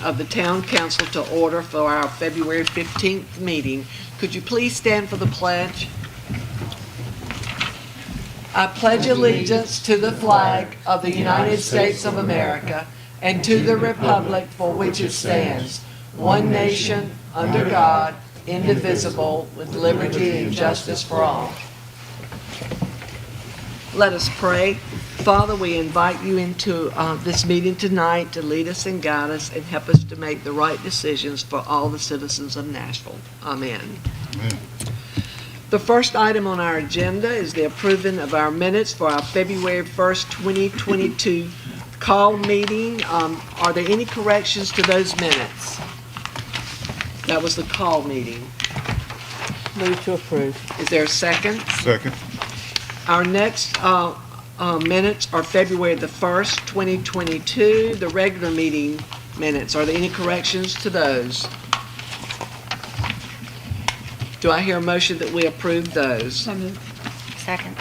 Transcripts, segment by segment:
of the Town Council to order for our February 15th meeting. Could you please stand for the pledge? I pledge allegiance to the flag of the United States of America and to the republic for which it stands, one nation, under God, indivisible, with liberty and justice for all. Let us pray. Father, we invite you into this meeting tonight to lead us and guide us and help us to make the right decisions for all the citizens of Nashville. Amen. Amen. The first item on our agenda is the approving of our minutes for our February 1st, 2022 call meeting. Are there any corrections to those minutes? That was the call meeting. Move to approve. Is there a second? Second. Our next minutes are February the 1st, 2022, the regular meeting minutes. Are there any corrections to those? Do I hear a motion that we approve those? So moved. Second.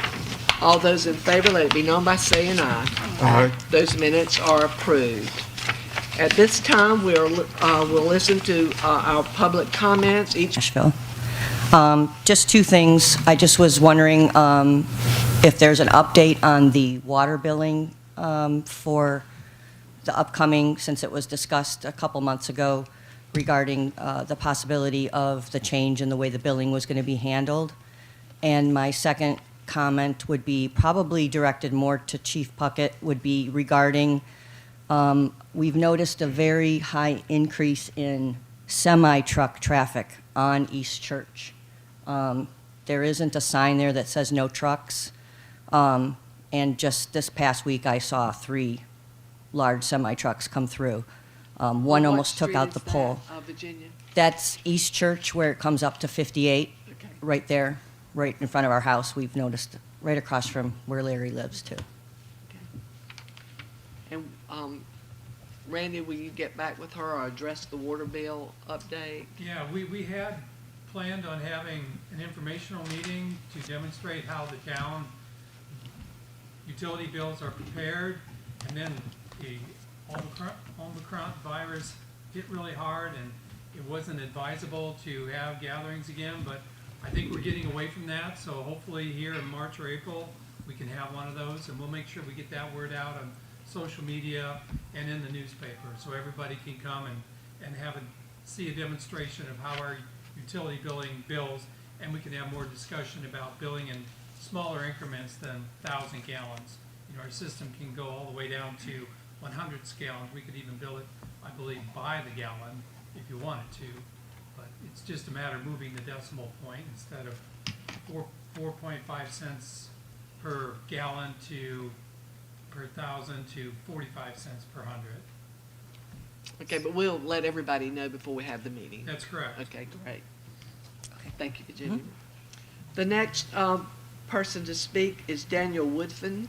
All those in favor, let it be known by saying aye. Aye. Those minutes are approved. At this time, we'll listen to our public comments. Nashville. Just two things. I just was wondering if there's an update on the water billing for the upcoming, since it was discussed a couple months ago regarding the possibility of the change in the way the billing was going to be handled. And my second comment would be probably directed more to Chief Puckett, would be regarding we've noticed a very high increase in semi-truck traffic on East Church. There isn't a sign there that says no trucks. And just this past week, I saw 3 large semi-trucks come through. One almost took out the pole. Virginia? That's East Church, where it comes up to 58, Okay. right there, right in front of our house. We've noticed right across from where Larry lives, too. Okay. And Randy, will you get back with her or address the water bill update? Yeah, we had planned on having an informational meeting to demonstrate how the town utility bills are prepared, and then the Omicron virus hit really hard, and it wasn't advisable to have gatherings again, but I think we're getting away from that, so hopefully here in March or April, we can have one of those, and we'll make sure we get that word out on social media and in the newspaper, so everybody can come and see a demonstration of how our utility billing bills, and we can have more discussion about billing in smaller increments than 1,000 gallons. You know, our system can go all the way down to 100 gallons. We could even bill it, I believe, by the gallon if you wanted to, but it's just a matter of moving the decimal point instead of 4.5 cents per gallon to per 1,000 to 45 cents per 100. Okay, but we'll let everybody know before we have the meeting. That's correct. Okay, great. Okay, thank you, Virginia. The next person to speak is Daniel Woodfin.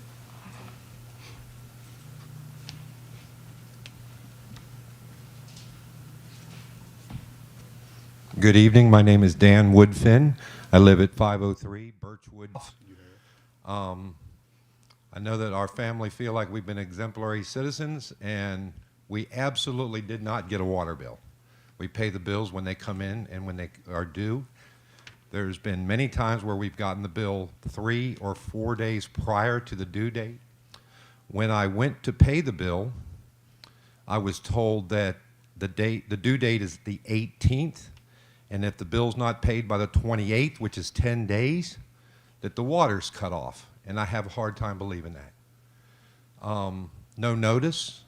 Good evening. My name is Dan Woodfin. I live at 503 Birchwood. I know that our family feel like we've been exemplary citizens, and we absolutely did not get a water bill. We pay the bills when they come in and when they are due. There's been many times where we've gotten the bill 3 or 4 days prior to the due date. When I went to pay the bill, I was told that the due date is the 18th, and if the bill's not paid by the 28th, which is 10 days, that the water's cut off. And I have a hard time believing that. No notice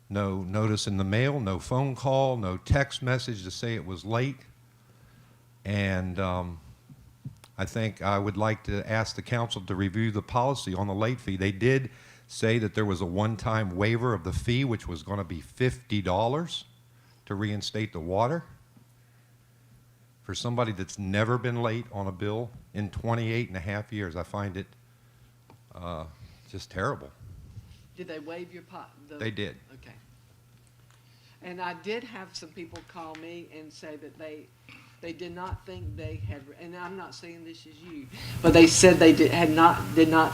in the mail, no phone call, no text message to say it was late. And I think I would like to ask the council to review the policy on the late fee. They did say that there was a one-time waiver of the fee, which was going to be $50 to reinstate the water. For somebody that's never been late on a bill in 28 and a half years, I find it just terrible. Did they waive your pot? They did. Okay. And I did have some people call me and say that they They did not think they had, and I'm not saying this is you, but they said they did not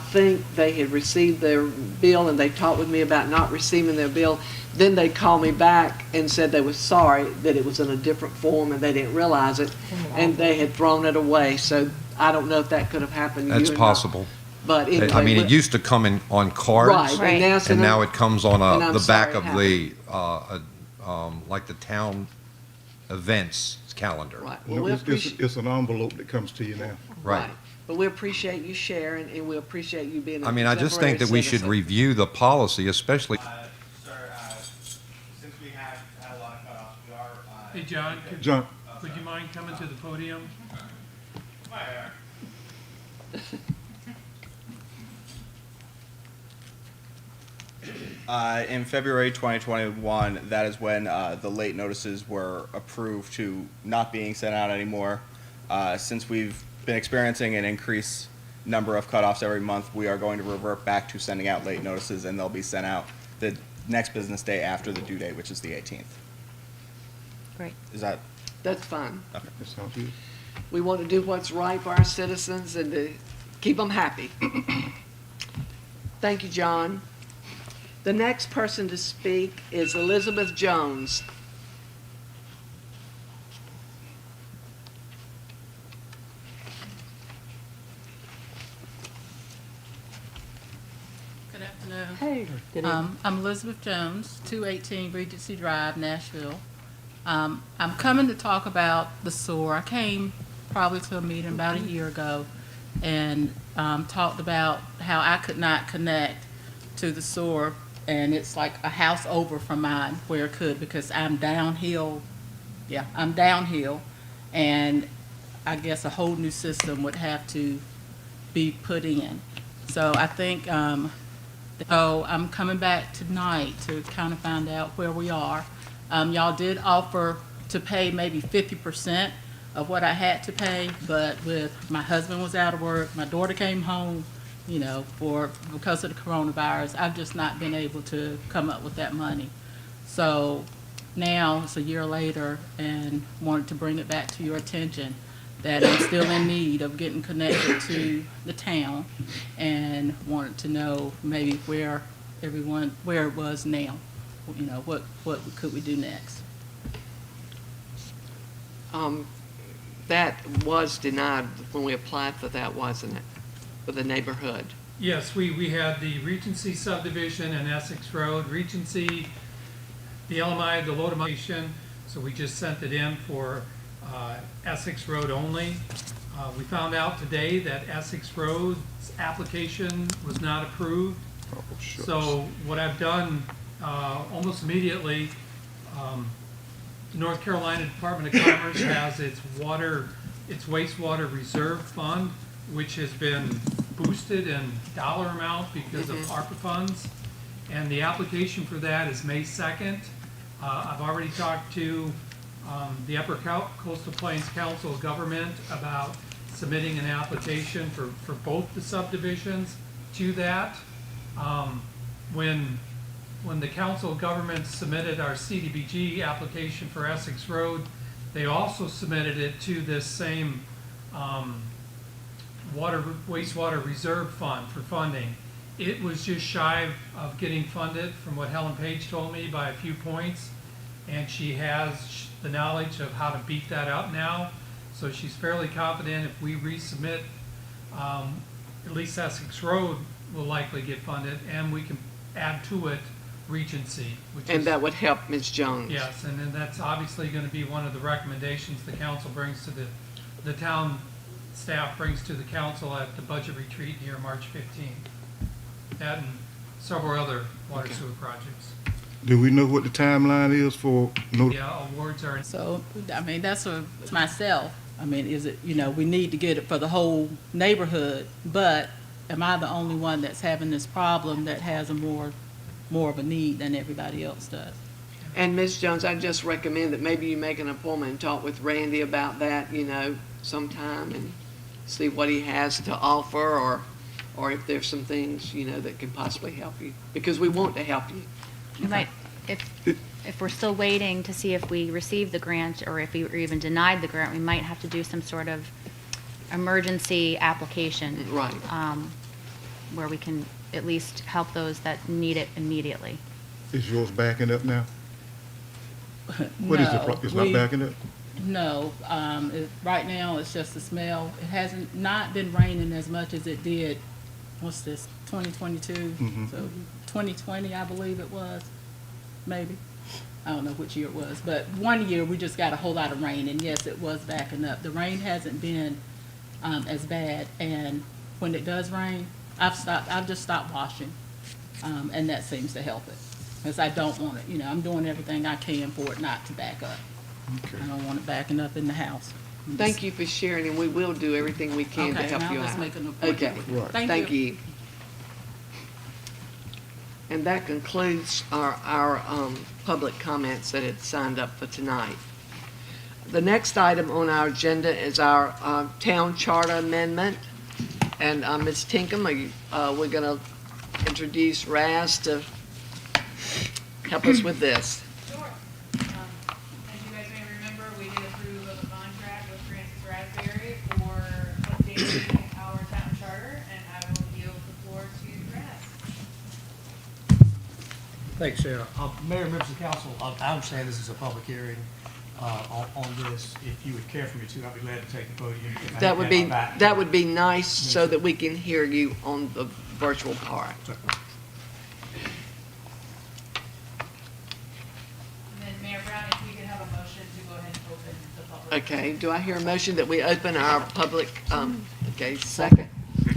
think they had received their bill, and they talked with me about not receiving their bill. Then they called me back and said they were sorry that it was in a different form and they didn't realize it, and they had thrown it away. So I don't know if that could have happened to you That's or not. possible. But anyway, I mean, it used to come in on cards. right, Right. and And now it comes on and I'm the back sorry of it the, like the town events calendar. right. You Well, know, we it's appreciate. it's an envelope that comes to you now. Right. But we appreciate you sharing, and we appreciate you being. I mean, I just think that we should review the policy, especially, Sir, since we had a lot of cutoffs, we are. Hey, John, John, would you mind coming to the podium? In February 2021, that is when the late notices were approved to not being sent out anymore. Since we've been experiencing an increased number of cutoffs every month, we are going to revert back to sending out late notices, and they'll be sent out the next business day after the due date, which is the 18th. Great. Is that? That's fine. that sounds good. We want to do what's right for our citizens and to keep them happy. Thank you, John. The next person to speak is Elizabeth Jones. Good afternoon. Hey. Good I'm Elizabeth Jones, 218 Regency Drive, Nashville. I'm coming to talk about the sewer. I came probably to a meeting about a year ago and talked about how I could not connect to the sewer, and it's like a house over from mine where it could, because I'm downhill. Yeah, I'm downhill, and I guess a whole new system would have to be put in. So I think so I'm coming back tonight to kind of find out where we are. Y'all did offer to pay maybe 50% of what I had to pay, but with my husband was out of work, my daughter came home, you know, because of the coronavirus, I've just not been able to come up with that money. So now it's a year later, and wanted to bring it back to your attention that I'm still in need of getting connected to the town, and wanted to know maybe where it was now. You know, what could we do next? That was denied when we applied for that, wasn't it? For the neighborhood. Yes, we had the Regency subdivision and Essex Road. Regency, the LMI, the load modification, so we just sent it in for Essex Road only. We found out today that Essex Road's application was not approved. Oh, shucks. So what I've done almost immediately, the North Carolina Department of Commerce has its wastewater reserve fund, which has been boosted in dollar amount because of ARPA funds. And the application for that is May 2nd. I've already talked to the Upper Coastal Plains Council of Government about submitting an application for both the subdivisions to that. When the Council of Governments submitted our CDBG application for Essex Road, they also submitted it to this same wastewater reserve fund for funding. It was just shy of getting funded, from what Helen Page told me, by a few points, and she has the knowledge of how to beat that up now. So she's fairly confident if we resubmit, at least Essex Road will likely get funded, and we can add to it Regency, which And is, that would help Ms. Jones. yes, and then that's obviously going to be one of the recommendations the council brings to the town staff brings to the council at the budget retreat here March 15th. That and several other water Okay. sewer projects. Do we know what the timeline is for Yeah, awards are, So, I mean, that's myself. I mean, is it, you know, we need to get it for the whole neighborhood, but am I the only one that's having this problem that has a more of a need than everybody else does? And Ms. Jones, I just recommend that maybe you make an appointment and talk with Randy about that, you know, sometime, and see what he has to offer, or if there's some things, you know, that can possibly help you, because we want to help you. You might, if we're still waiting to see if we received the grant or if we were even denied the grant, we might have to do some sort of emergency application. Right. Where we can at least help those that need it immediately. Is yours backing up now? What is the, it's not backing up? No, right now it's just the smell. It hasn't, not been raining as much as it did, what's this, 2022? So 2020, I believe it was, maybe. I don't know which year it was, but one year we just got a whole lot of rain, and yes, it was backing up. The rain hasn't been as bad, and when it does rain, I've just stopped washing, and that seems to help it. Because I don't want it, I'm doing everything I can for it not to back up. Okay. I don't want it backing up in the house. Thank you for sharing, and we will do everything we can to Okay, help now you let's out. make an appointment. Okay, with you. Right. thank you. And that concludes our public comments that had signed up for tonight. The next item on our agenda is our town charter amendment. And Ms. Tinkham, we're going to introduce Raz to help us with this. Sure. As you guys may remember, we did approve of a contract with Francis Raspberry for updating our town charter, and I will yield the floor to Raz. Thanks, Sarah. Mayor, members of council, I understand this is a public hearing on this. If you would care for me to, I'd be glad to take the podium. If I That had would my be, back. that would be nice so that we can hear you on the virtual part. And then Mayor Brown, if we could have a motion to go ahead and open the public. Okay, do I hear a motion that we open our public, okay, second?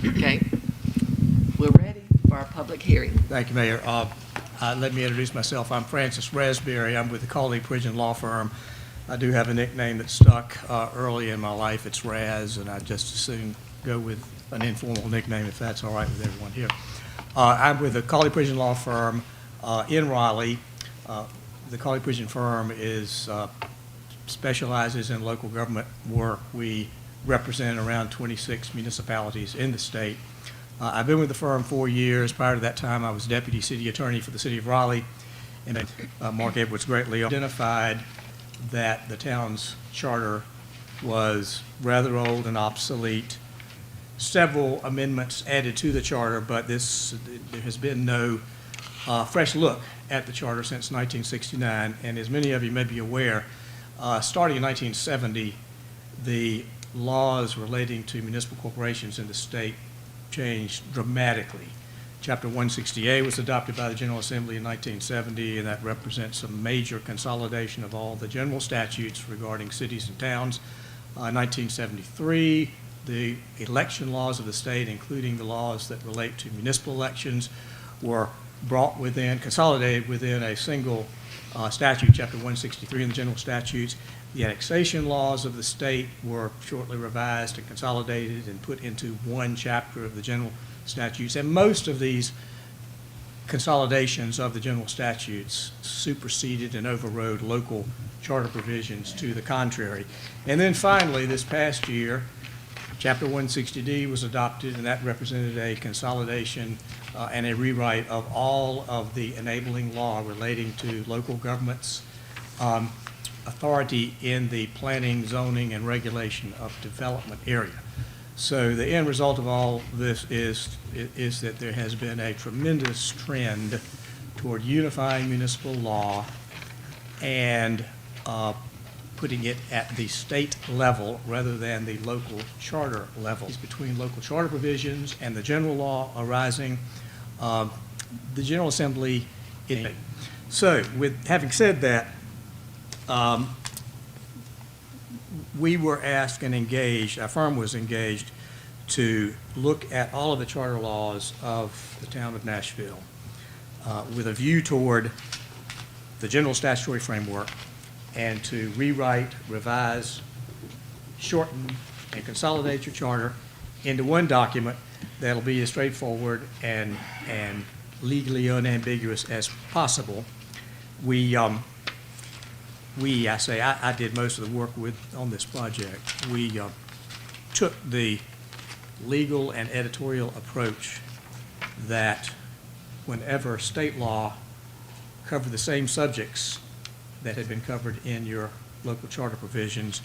Okay, we're ready for our public hearing. Thank you, Mayor. Let me introduce myself. I'm Francis Raspberry. I'm with the Coley Prison Law Firm. I do have a nickname that stuck early in my life. It's Raz, and I'd just as soon go with an informal nickname if that's all right with everyone here. I'm with the Coley Prison Law Firm in Raleigh. The Coley Prison Firm specializes in local government work. We represent around 26 municipalities in the state. I've been with the firm 4 years. Prior to that time, I was deputy city attorney for the city of Raleigh, and Mark Edwards greatly identified that the town's charter was rather old and obsolete. Several amendments added to the charter, but there has been no fresh look at the charter since 1969. And as many of you may be aware, starting in 1970, the laws relating to municipal corporations in the state changed dramatically. Chapter 160A was adopted by the General Assembly in 1970, and that represents a major consolidation of all the general statutes regarding cities and towns. 1973, the election laws of the state, including the laws that relate to municipal elections, were brought within, consolidated within a single statute, Chapter 163 in the general statutes. The annexation laws of the state were shortly revised and consolidated and put into one chapter of the general statutes, and most of these consolidations of the general statutes superseded and overrode local charter provisions to the contrary. And then finally, this past year, Chapter 160D was adopted, and that represented a consolidation and a rewrite of all of the enabling law relating to local governments' authority in the planning, zoning, and regulation of development area. So the end result of all this is that there has been a tremendous trend toward unifying municipal law and putting it at the state level rather than the local charter level. Between local charter provisions and the general law arising, the General Assembly. So, with having said that, we were asked and engaged, our firm was engaged, to look at all of the charter laws of the town of Nashville with a view toward the general statutory framework and to rewrite, revise, shorten, and consolidate your charter into one document that'll be as straightforward and legally unambiguous as possible. I did most of the work on this project. We took the legal and editorial approach that whenever state law covered the same subjects that had been covered in your local charter provisions,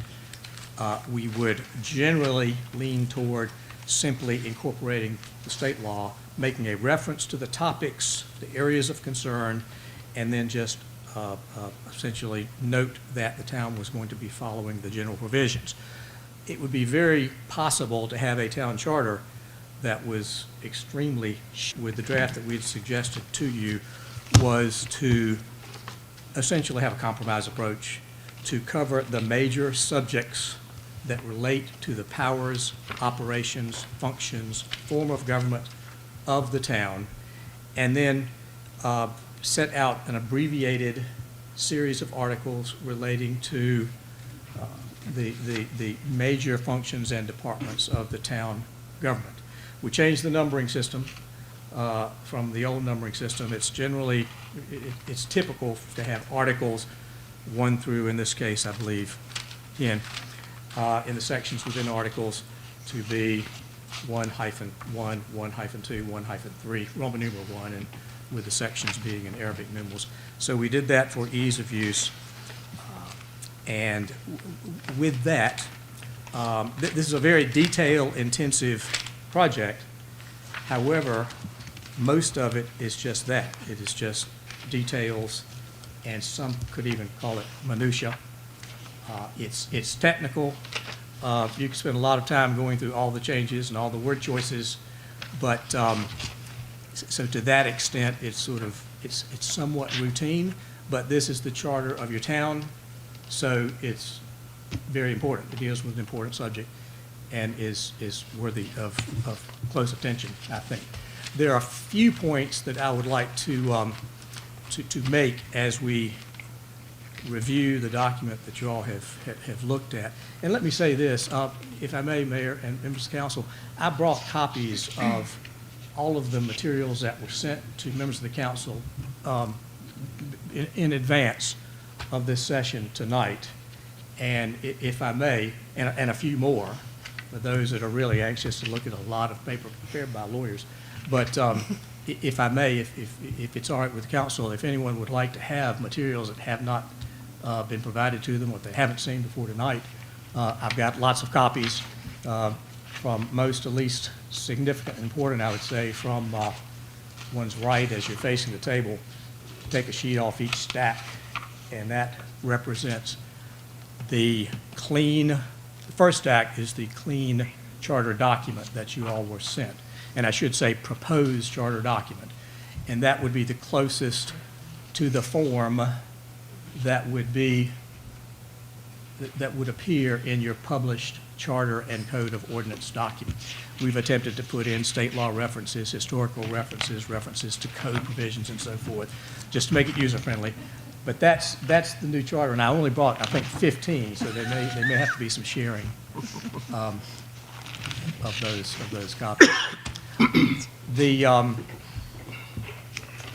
we would generally lean toward simply incorporating the state law, making a reference to the topics, the areas of concern, and then just essentially note that the town was going to be following the general provisions. It would be very possible to have a town charter that was extremely, with the draft that we had suggested to you, was to essentially have a compromise approach to cover the major subjects that relate to the powers, operations, functions, form of government of the town, and then set out an abbreviated series of articles relating to the major functions and departments of the town government. We changed the numbering system from the old numbering system. It's generally, it's typical to have articles 1 through, in this case, I believe, 10, in the sections within articles to be 1-1, 1-2, 1-3, Roman numeral 1, and with the sections being in Arabic numerals. So we did that for ease of use. And with that, this is a very detail-intensive project. However, most of it is just that. It is just details, and some could even call it minutia. It's technical. You can spend a lot of time going through all the changes and all the word choices, but so to that extent, it's somewhat routine. But this is the charter of your town, so it's very important. It deals with an important subject and is worthy of close attention, I think. There are a few points that I would like to make as we review the document that you all have looked at. And let me say this, if I may, Mayor and members of council, I brought copies of all of the materials that were sent to members of the council in advance of this session tonight. And if I may, and a few more, for those that are really anxious to look at a lot of paper prepared by lawyers. But if I may, if it's all right with the council, if anyone would like to have materials that have not been provided to them, what they haven't seen before tonight, I've got lots of copies from most to least significant and important, I would say, from one's right as you're facing the table. Take a sheet off each stack, and that represents the first stack is the clean charter document that you all were sent. And I should say proposed charter document. And that would be the closest to the form that would appear in your published charter and code of ordinance document. We've attempted to put in state law references, historical references, references to code provisions and so forth, just to make it user-friendly. But that's the new charter, and I only brought, I think, 15, so there may have to be some sharing of those copies. The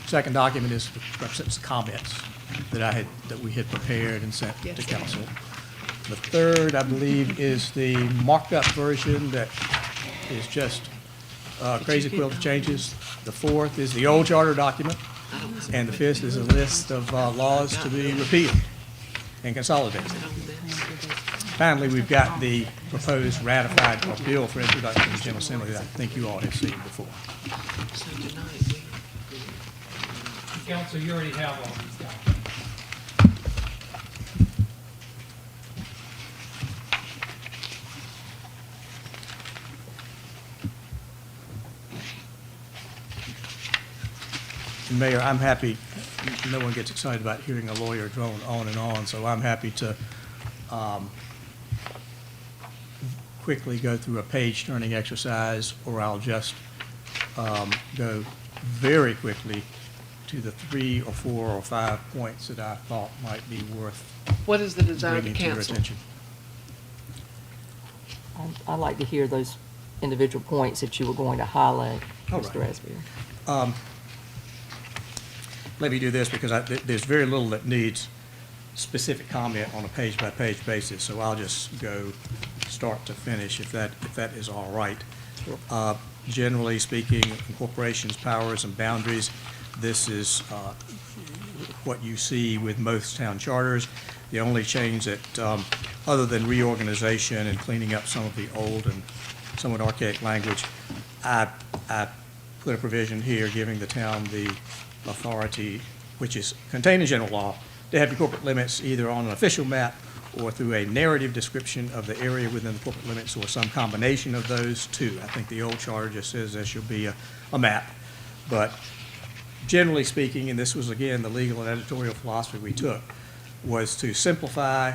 second document represents comments that we had prepared and sent to council. The third, I believe, is the marked up version that is just crazy quilt changes. The fourth is the old charter document. And the fifth is a list of laws to be repealed and consolidated. Finally, we've got the proposed ratified bill for introduction to the General Assembly that I think you all have seen before. Council, you already have all these documents. Mayor, I'm happy, no one gets excited about hearing a lawyer drone on and on, so I'm happy to quickly go through a page-turning exercise, or I'll just go very quickly to the 3 or 4 or 5 points that I thought might be worth What is the desire of the bringing to your council? attention. I'd like to hear those individual points that you were going to highlight, All Mr. right. Raspberry. Let me do this because there's very little that needs specific comment on a page-by-page basis, so I'll just go start to finish if that is all right. Generally speaking, incorporations, powers, and boundaries, this is what you see with most town charters. The only change that, other than reorganization and cleaning up some of the old and somewhat archaic language, I put a provision here giving the town the authority, which is contained in general law, to have the corporate limits either on an official map or through a narrative description of the area within the corporate limits, or some combination of those two. I think the old charter just says there should be a map. But generally speaking, and this was again the legal and editorial philosophy we took, was to simplify,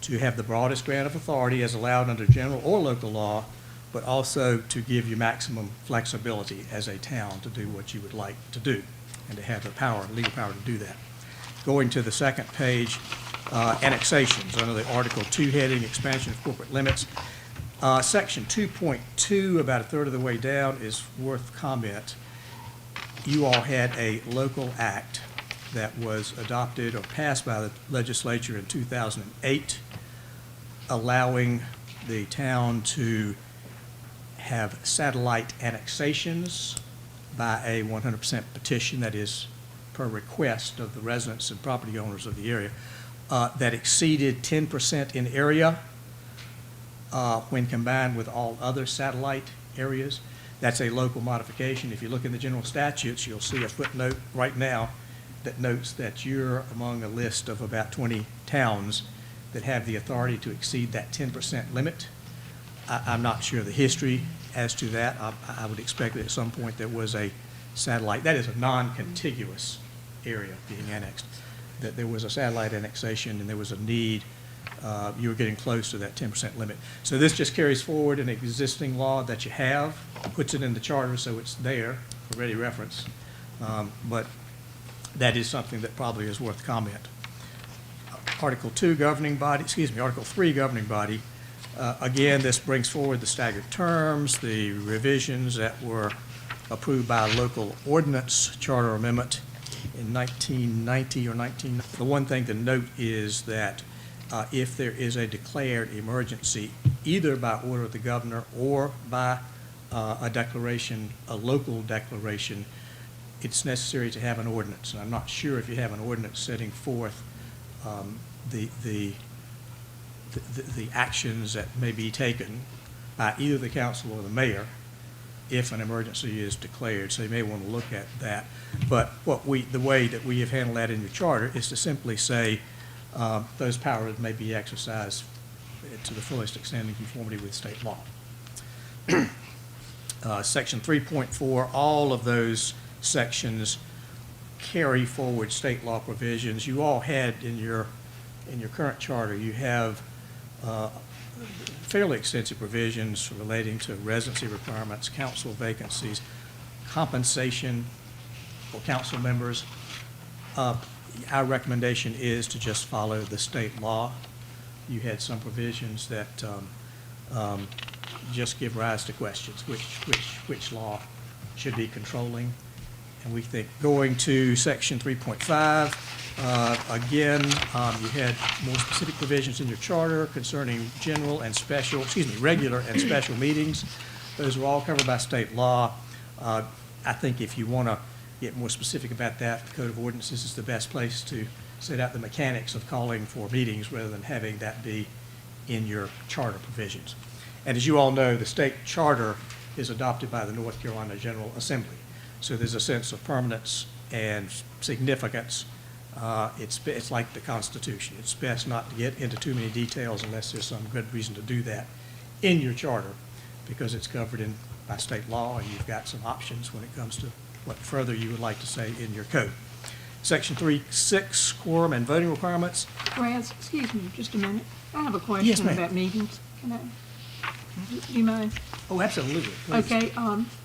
to have the broadest grant of authority as allowed under general or local law, but also to give you maximum flexibility as a town to do what you would like to do, and to have the power, legal power to do that. Going to the second page, annexations, under the Article 2 heading, expansion of corporate limits. Section 2.2, about a third of the way down, is worth comment. You all had a local act that was adopted or passed by the legislature in 2008, allowing the town to have satellite annexations by a 100% petition, that is per request of the residents and property owners of the area, that exceeded 10% in area when combined with all other satellite areas. That's a local modification. If you look in the general statutes, you'll see a footnote right now that notes that you're among a list of about 20 towns that have the authority to exceed that 10% limit. I'm not sure the history as to that. I would expect that at some point there was a satellite, that is a non-contiguous area being annexed, that there was a satellite annexation and there was a need, you were getting close to that 10% limit. So this just carries forward an existing law that you have, puts it in the charter so it's there for ready reference. But that is something that probably is worth comment. Article 3 governing body. Again, this brings forward the staggered terms, the revisions that were approved by a local ordinance charter amendment in 1990 or 19. The one thing to note is that if there is a declared emergency, either by order of the governor or by a declaration, a local declaration, it's necessary to have an ordinance. And I'm not sure if you have an ordinance setting forth the actions that may be taken by either the council or the mayor if an emergency is declared. So you may want to look at that. But the way that we have handled that in your charter is to simply say those powers may be exercised to the fullest extent in conformity with state law. Section 3.4, all of those sections carry forward state law provisions. You all had in your current charter, you have fairly extensive provisions relating to residency requirements, council vacancies, compensation for council members. Our recommendation is to just follow the state law. You had some provisions that just give rise to questions, which law should be controlling. And we think going to section 3.5, again, you had more specific provisions in your charter concerning regular and special meetings. Those are all covered by state law. I think if you want to get more specific about that, the Code of Ordinances is the best place to set out the mechanics of calling for meetings rather than having that be in your charter provisions. And as you all know, the state charter is adopted by the North Carolina General Assembly. So there's a sense of permanence and significance. It's like the Constitution. It's best not to get into too many details unless there's some good reason to do that in your charter, because it's covered by state law, and you've got some options when it comes to what further you would like to say in your code. Section 3.6, quorum and voting requirements. Raz, excuse me just a minute. I have a Yes, question ma'am. about meetings. Can I, do you mind? Oh, absolutely. Please. Okay,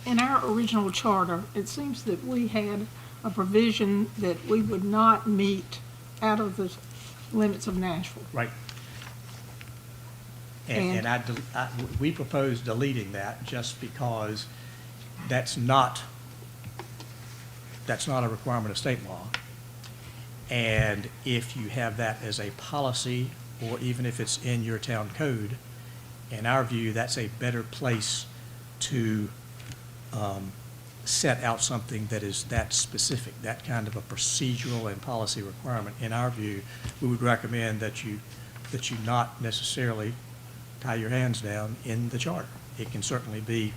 in our original charter, it seems that we had a provision that we would not meet out of the limits of Nashville. Right. And we propose deleting that just because that's not a requirement of state law. And if you have that as a policy, or even if it's in your town code, in our view, that's a better place to set out something that is that specific, that kind of a procedural and policy requirement. In our view, we would recommend that you not necessarily tie your hands down in the charter. It can certainly be,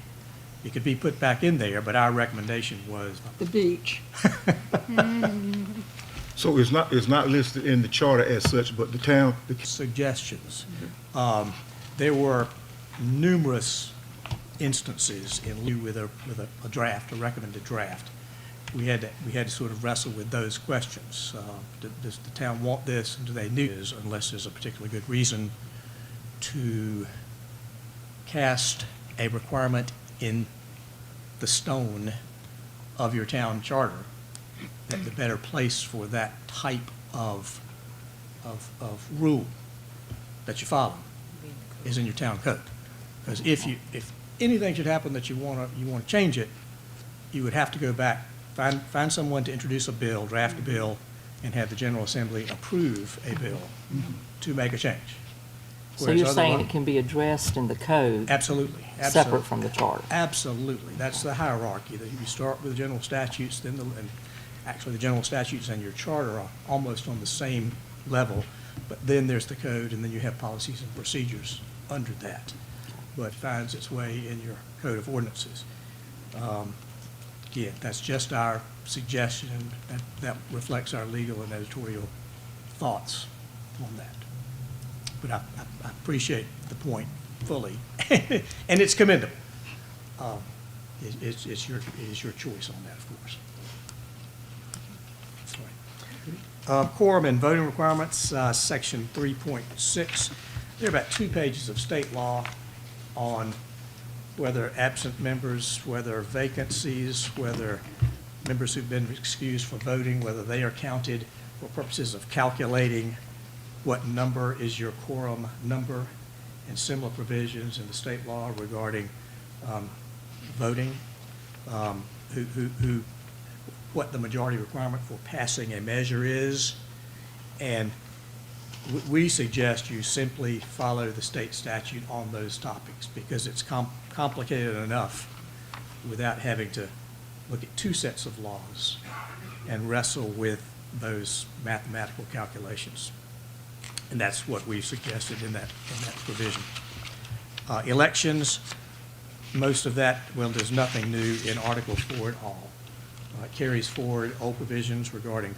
it could be put back in there, but our recommendation was. The beach. So it's not listed in the charter as such, but the town, Suggestions. There were numerous instances in lieu with a draft, a recommended draft. We had to sort of wrestle with those questions. Does the town want this, and do they need this, unless there's a particularly good reason to cast a requirement in the stone of your town charter, that the better place for that type of rule that you follow is in your town code. Because if anything should happen that you want to change it, you would have to go back, find someone to introduce a bill, draft a bill, and have the General Assembly approve a bill to make a change. So Whereas you're saying otherwise- it can be addressed in the code? Absolutely. Separate from the charter? Absolutely. That's the hierarchy, that you start with the general statutes, and actually the general statutes and your charter are almost on the same level, but then there's the code, and then you have policies and procedures under that. But it finds its way in your code of ordinances. Again, that's just our suggestion, and that reflects our legal and editorial thoughts on that. But I appreciate the point fully, and it's commendable. It is your choice on that, of course. Sorry. Quorum and voting requirements, section 3.6. There are about 2 pages of state law on whether absent members, whether vacancies, whether members who've been excused from voting, whether they are counted for purposes of calculating what number is your quorum number, and similar provisions in the state law regarding voting, what the majority requirement for passing a measure is. And we suggest you simply follow the state statute on those topics, because it's complicated enough without having to look at 2 sets of laws and wrestle with those mathematical calculations. And that's what we've suggested in that provision. Elections, most of that, well, there's nothing new in Article 4 at all. It carries forward old provisions regarding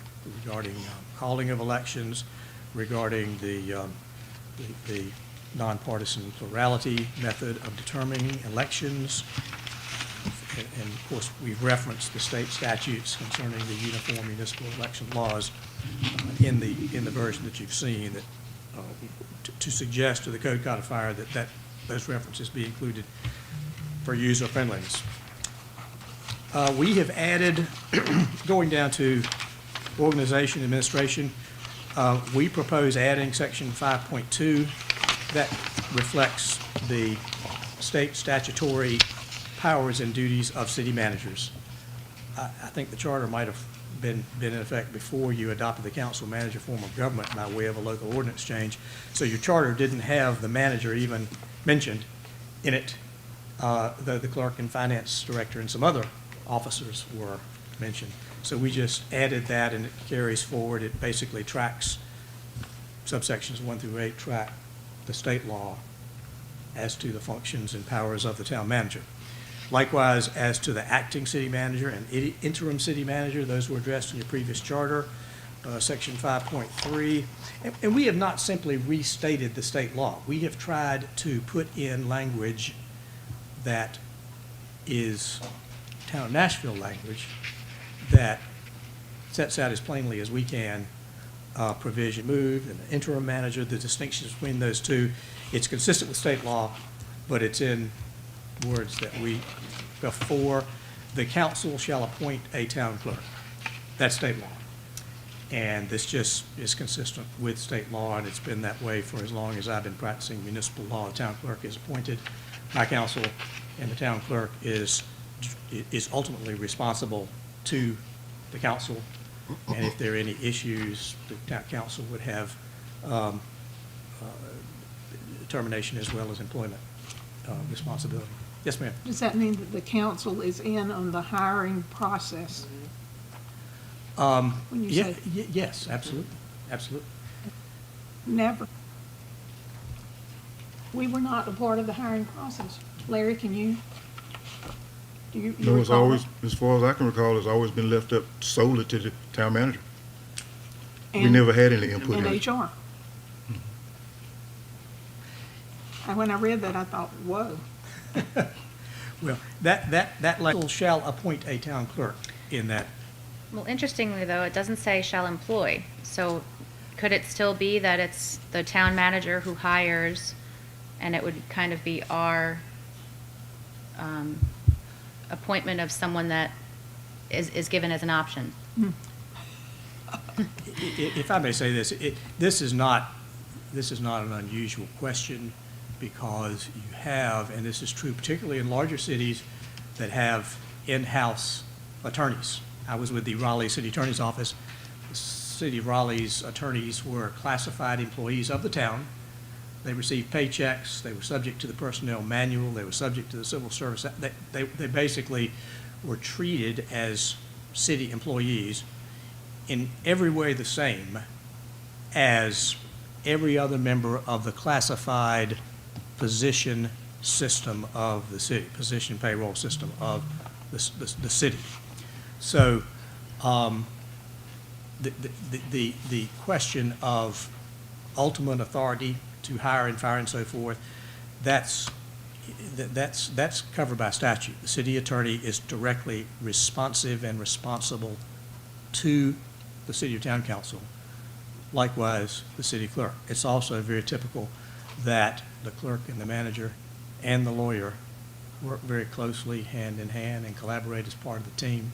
calling of elections, regarding the nonpartisan plurality method of determining elections. And of course, we've referenced the state statutes concerning the uniform municipal election laws in the version that you've seen, that to suggest to the code codifier that those references be included for user friendliness. We have added, going down to organization administration, we propose adding section 5.2 that reflects the state statutory powers and duties of city managers. I think the charter might have been in effect before you adopted the council manager form of government by way of a local ordinance change. So your charter didn't have the manager even mentioned in it, though the clerk and finance director and some other officers were mentioned. So we just added that, and it carries forward. It basically tracks, subsections 1 through 8 track the state law as to the functions and powers of the town manager. Likewise, as to the acting city manager and interim city manager, those were addressed in your previous charter, section 5.3. And we have not simply restated the state law. We have tried to put in language that is town of Nashville language that sets out as plainly as we can provision move and the interim manager, the distinctions between those two. It's consistent with state law, but it's in words that we, before the council shall appoint a town clerk. That's state law. And this just is consistent with state law, and it's been that way for as long as I've been practicing municipal law. The town clerk is appointed by council, and the town clerk is ultimately responsible to the council. And if there are any issues, the town council would have termination as well as employment responsibility. Yes, ma'am. Does that mean that the council is in on the hiring process? When you say Yes, absolutely, absolutely. never? We were not a part of the hiring process. Larry, can you? Do you No, it's recall always, that? as far as I can recall, it's always been left up solely to the town manager. We And- never had any input And in it. HR. And when I read that, I thought, whoa. Well, that level shall appoint a town clerk in that. Well, interestingly, though, it doesn't say shall employ. So could it still be that it's the town manager who hires, and it would kind of be our appointment of someone that is given as an option? If I may say this, this is not an unusual question, because you have, and this is true particularly in larger cities that have in-house attorneys. I was with the Raleigh City Attorney's Office. The City of Raleigh's attorneys were classified employees of the town. They received paychecks. They were subject to the personnel manual. They were subject to the civil service. They basically were treated as city employees in every way the same as every other member of the classified position system of the city, position payroll system of the city. So the question of ultimate authority to hire and fire and so forth, that's covered by statute. The city attorney is directly responsive and responsible to the city or town council. Likewise, the city clerk. It's also very typical that the clerk and the manager and the lawyer work very closely hand in hand and collaborate as part of the team.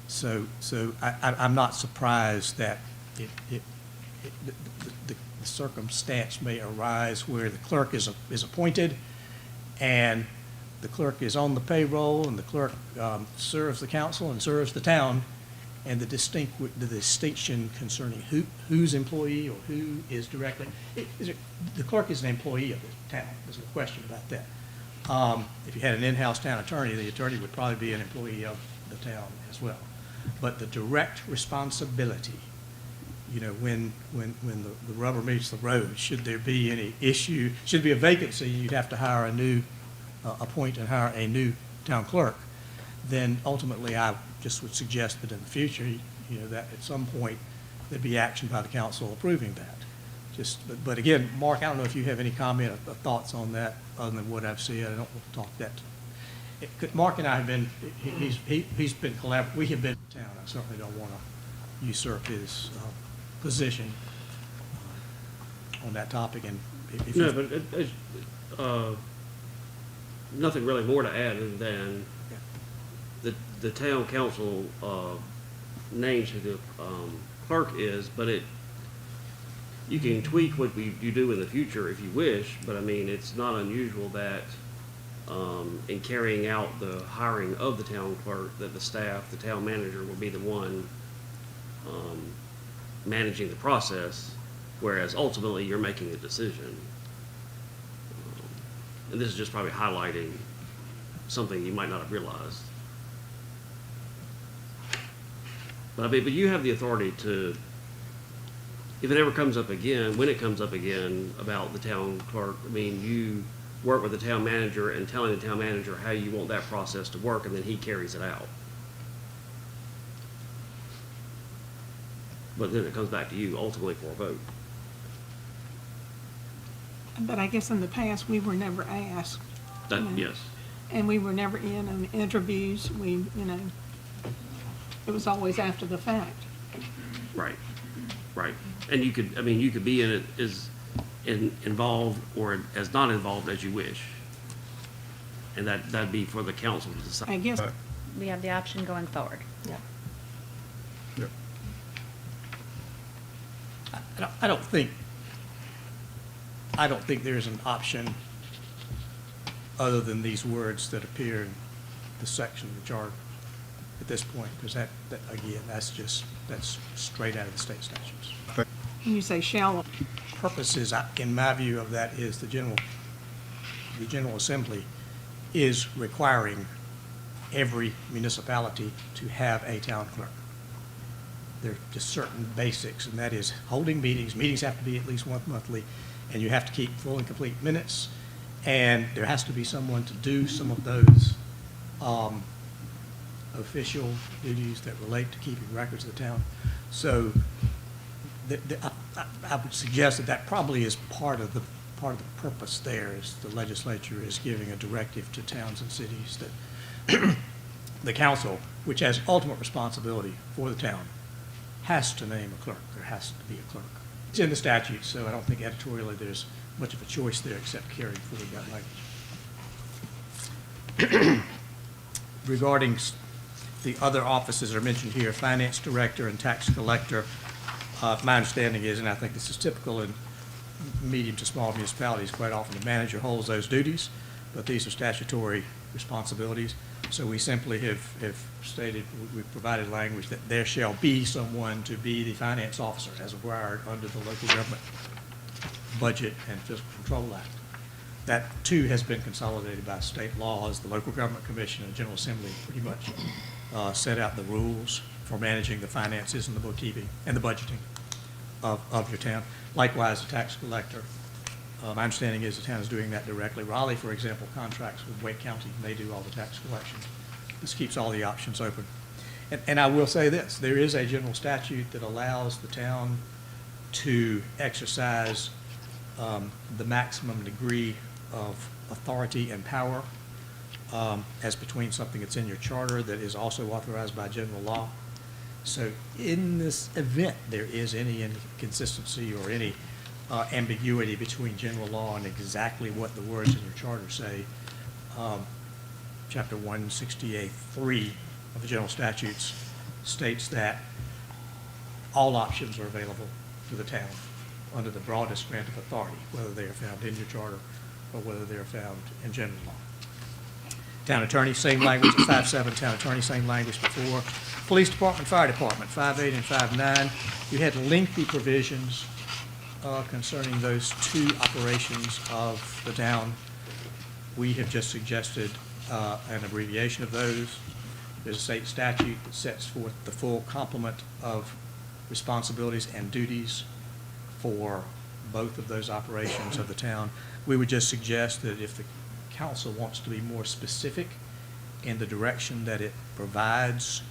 So I'm not surprised that the circumstance may arise where the clerk is appointed, and the clerk is on the payroll, and the clerk serves the council and serves the town, and the distinction concerning who's employee or who is directly, the clerk is an employee of the town. There's no question about that. If you had an in-house town attorney, the attorney would probably be an employee of the town as well. But the direct responsibility, when the rubber meets the road, should there be any issue, should be a vacancy, you'd have to hire appoint and hire a new town clerk, then ultimately I just would suggest that in the future, that at some point there'd be action by the council approving that. But again, Mark, I don't know if you have any comment or thoughts on that other than what I've said. I don't want to talk that. Mark and I have been, he's been collaborating, we have been in town. I certainly don't want to usurp his position on that topic. And if No, but nothing really more to add other than the town council names who the clerk is, but you can tweak what you do in the future if you wish, but I mean, it's not unusual that in carrying out the hiring of the town clerk, that the staff, the town manager will be the one managing the process, whereas ultimately you're making the decision. And this is just probably highlighting something you might not have realized. But I mean, but you have the authority to, if it ever comes up again, when it comes up again about the town clerk, I mean, you work with the town manager and telling the town manager how you want that process to work, and then he carries it out. But then it comes back to you ultimately for a vote. But I guess in the past, we were never asked. Yes. And we were never in on interviews. It was always after the fact. Right. Right. And you could be in it as involved or as not involved as you wish. And that'd be for the council to decide. I guess. We have the option going forward. Yeah. Yep. I don't think there's an option other than these words that appear in the section of the charter at this point, because that again, that's straight out of the state statutes. When you say shall, Purposes, in my view of that, is the General Assembly is requiring every municipality to have a town clerk. There are just certain basics, and that is holding meetings. Meetings have to be at least once monthly, and you have to keep full and complete minutes, and there has to be someone to do some of those official duties that relate to keeping records of the town. So I would suggest that that probably is part of the purpose there, is the legislature is giving a directive to towns and cities that the council, which has ultimate responsibility for the town, has to name a clerk. There has to be a clerk. It's in the statute, so I don't think editorially there's much of a choice there except carrying forward that language. Regarding the other offices that are mentioned here, finance director and tax collector, my understanding is, and I think this is typical in medium to small municipalities, quite often the manager holds those duties, but these are statutory responsibilities. So we simply have stated, we've provided language that there shall be someone to be the finance officer as required under the Local Government Budget and Fiscal Control Act. That too has been consolidated by state laws. The Local Government Commission and General Assembly pretty much set out the rules for managing the finances and the bookkeeping and the budgeting of your town. Likewise, the tax collector. My understanding is the town is doing that directly. Raleigh, for example, contracts with Wake County, and they do all the tax collections. This keeps all the options open. And I will say this, there is a general statute that allows the town to exercise the maximum degree of authority and power as between something that's in your charter that is also authorized by general law. So in this event there is any inconsistency or any ambiguity between general law and exactly what the words in your charter say, Chapter 168(3) of the general statutes states that all options are available to the town under the broadest grant of authority, whether they are found in your charter or whether they are found in general law. Town attorney, same language at 5.7, town attorney, same language before. Police department, fire department, 5.8 and 5.9. You had lengthy provisions concerning those two operations of the town. We have just suggested an abbreviation of those. There's a state statute that sets forth the full complement of responsibilities and duties for both of those operations of the town. We would just suggest that if the council wants to be more specific in the direction that it provides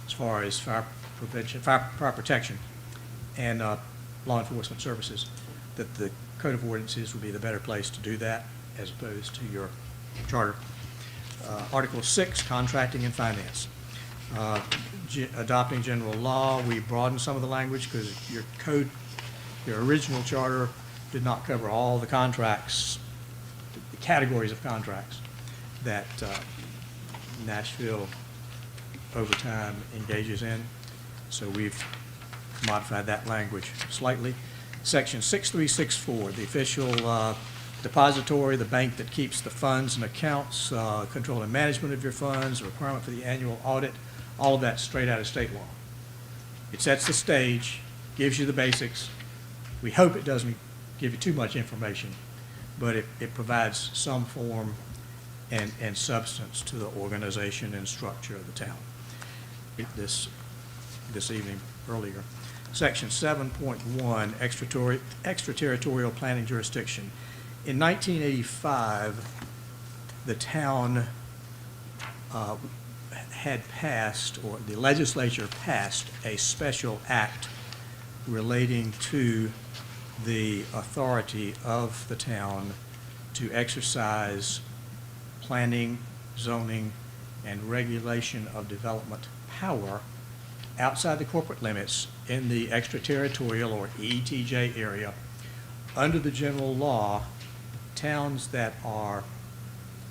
as far as fire prevention, fire protection, and law enforcement services, that the Code of Ordinances would be the better place to do that as opposed to your charter. Article 6, contracting and finance. Adopting general law, we broadened some of the language because your code, your original charter did not cover all the contracts, the categories of contracts that Nashville over time engages in. So we've modified that language slightly. Section 6364, the official depository, the bank that keeps the funds and accounts, control and management of your funds, the requirement for the annual audit, all of that straight out of state law. It sets the stage, gives you the basics. We hope it doesn't give you too much information, but it provides some form and substance to the organization and structure of the town. This evening earlier. Section 7.1, extraterritorial planning jurisdiction. In 1985, the town had passed, or the legislature passed, a special act relating to the authority of the town to exercise planning, zoning, and regulation of development power outside the corporate limits in the extraterritorial or ETJ area. Under the general law, towns that are,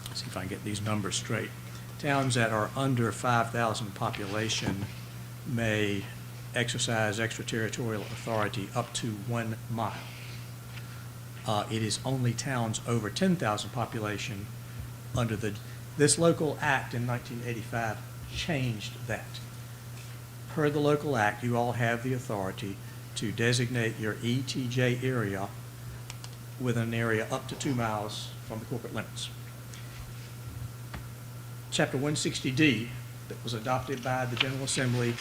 let's see if I can get these numbers straight, towns that are under 5,000 population may exercise extraterritorial authority up to 1 mile. It is only towns over 10,000 population under this local act in 1985 changed that. Per the local act, you all have the authority to designate your ETJ area with an area up to 2 miles from the corporate limits. Chapter 160D that was adopted by the General Assembly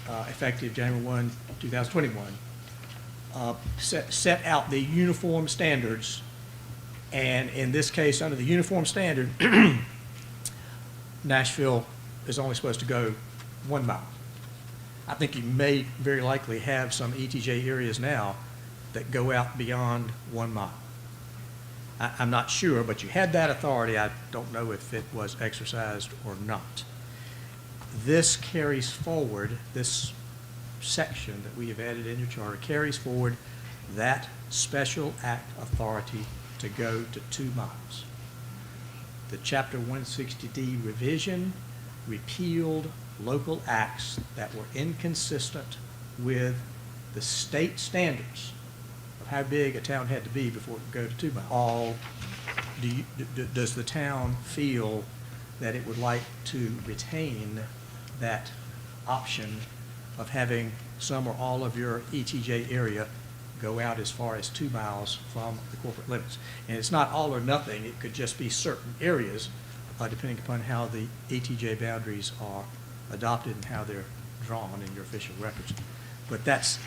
effective January 1, 2021, set out the uniform standards. And in this case, under the uniform standard, Nashville is only supposed to go 1 mile. I think you may very likely have some ETJ areas now that go out beyond 1 mile. I'm not sure, but you had that authority. I don't know if it was exercised or not. This carries forward, this section that we have added in your charter carries forward that special act authority to go to 2 miles. The Chapter 160D revision repealed local acts that were inconsistent with the state standards of how big a town had to be before it could go to 2 miles. Does the town feel that it would like to retain that option of having some or all of your ETJ area go out as far as 2 miles from the corporate limits? And it's not all or nothing. It could just be certain areas, depending upon how the ETJ boundaries are adopted and how they're drawn in your official records. But that's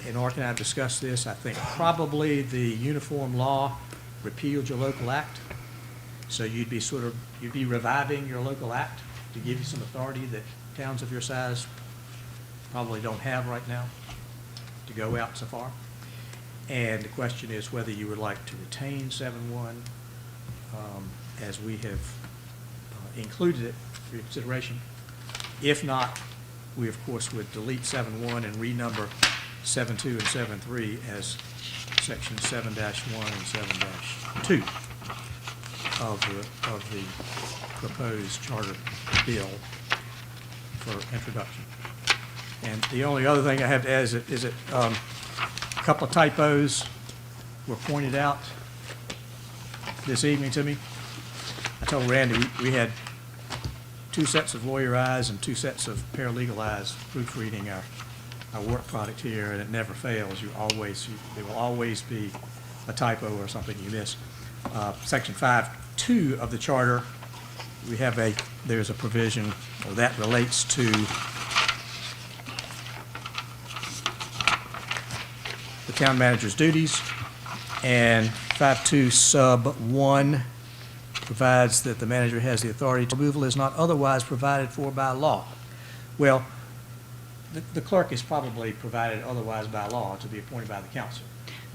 and Art and I have discussed this. I think probably the uniform law repealed your local act. So you'd be reviving your local act to give you some authority that towns of your size probably don't have right now to go out so far. And the question is whether you would like to retain 7.1 as we have included it for your consideration. If not, we of course would delete 7.1 and renumber 7.2 and 7.3 as section 7-1 and 7-2 of the proposed charter bill for introduction. And the only other thing I have to add is that a couple of typos were pointed out this evening to me. I told Randy we had 2 sets of lawyer eyes and 2 sets of paralegal eyes proofreading our work product here, and it never fails. There will always be a typo or something you miss. Section 5.2 of the charter, there's a provision that relates to the town manager's duties, and 5.2 sub 1 provides that the manager has the authority to removal is not otherwise provided for by law. Well, the clerk is probably provided otherwise by law to be appointed by the council,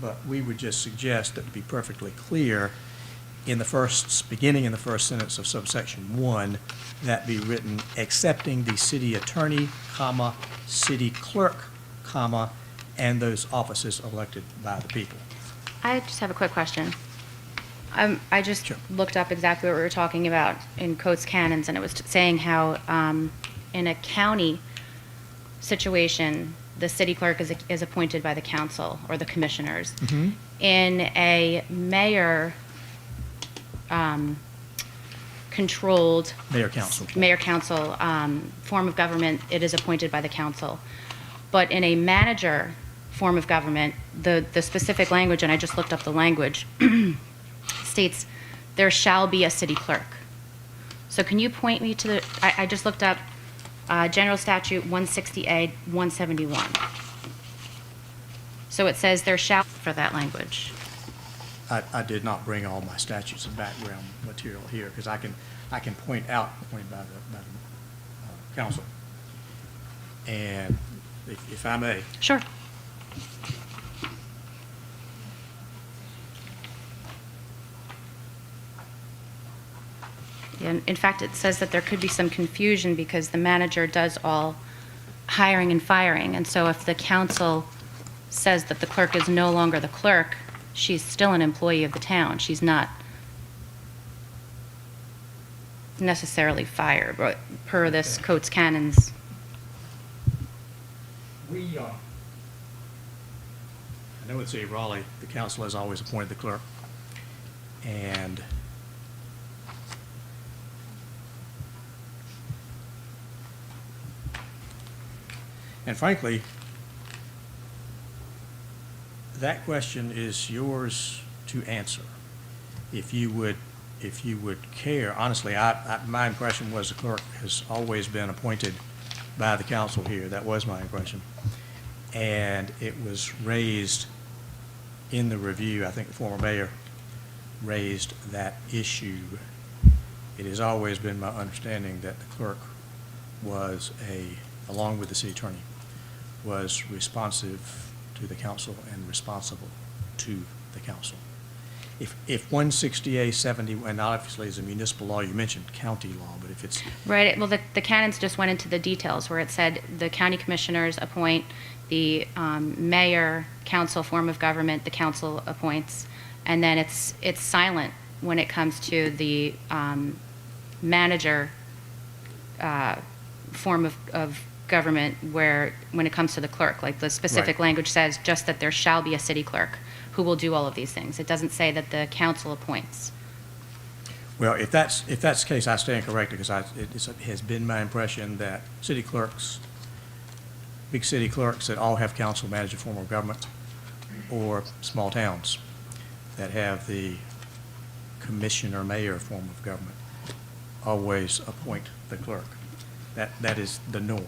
but we would just suggest that to be perfectly clear, beginning in the first sentence of subsection 1, that be written accepting the city attorney, comma, city clerk, comma, and those offices elected by the people. I just have a quick question. I just Sure. looked up exactly what we were talking about in Coates Canons, and it was saying how in a county situation, the city clerk is appointed by the council or the commissioners. Mm-hmm. In a mayor controlled Mayor council. Form of government, it is appointed by the council. But in a manager form of government, the specific language, and I just looked up the language, states there shall be a city clerk. So can you point me to I just looked up General Statute 160A 171. So it says there shall for that language. I did not bring all my statutes and background material here because I can point out pointed by the council. And if I may. Sure. In fact, it says that there could be some confusion because the manager does all hiring and firing. And so if the council says that the clerk is no longer the clerk, she's still an employee of the town. She's not necessarily fired, but per this Coates Canons. I know in the city of Raleigh, the council has always appointed the clerk. And frankly, that question is yours to answer. if you would care, honestly, my impression was the clerk has always been appointed by the council here. That was my impression. And it was raised in the review, I think the former mayor raised that issue. It has always been my understanding that the clerk was along with the city attorney, was responsive to the council and responsible to the council. If 160A70, and obviously is a municipal law, you mentioned county law, but if it's... Right, well, the canons just went into the details where it said the county commissioners appoint, the mayor, council form of government, the council appoints, and then it's silent when it comes to the manager form of government, where when it comes to the clerk, like the specific Right. language says just that there shall be a city clerk who will do all of these things. It doesn't say that the council appoints. Well, if that's the case, I stand corrected, because it has been my impression that city clerks, big city clerks that all have council manager form of government, or small towns that have the commissioner mayor form of government, always appoint the clerk. That is the norm.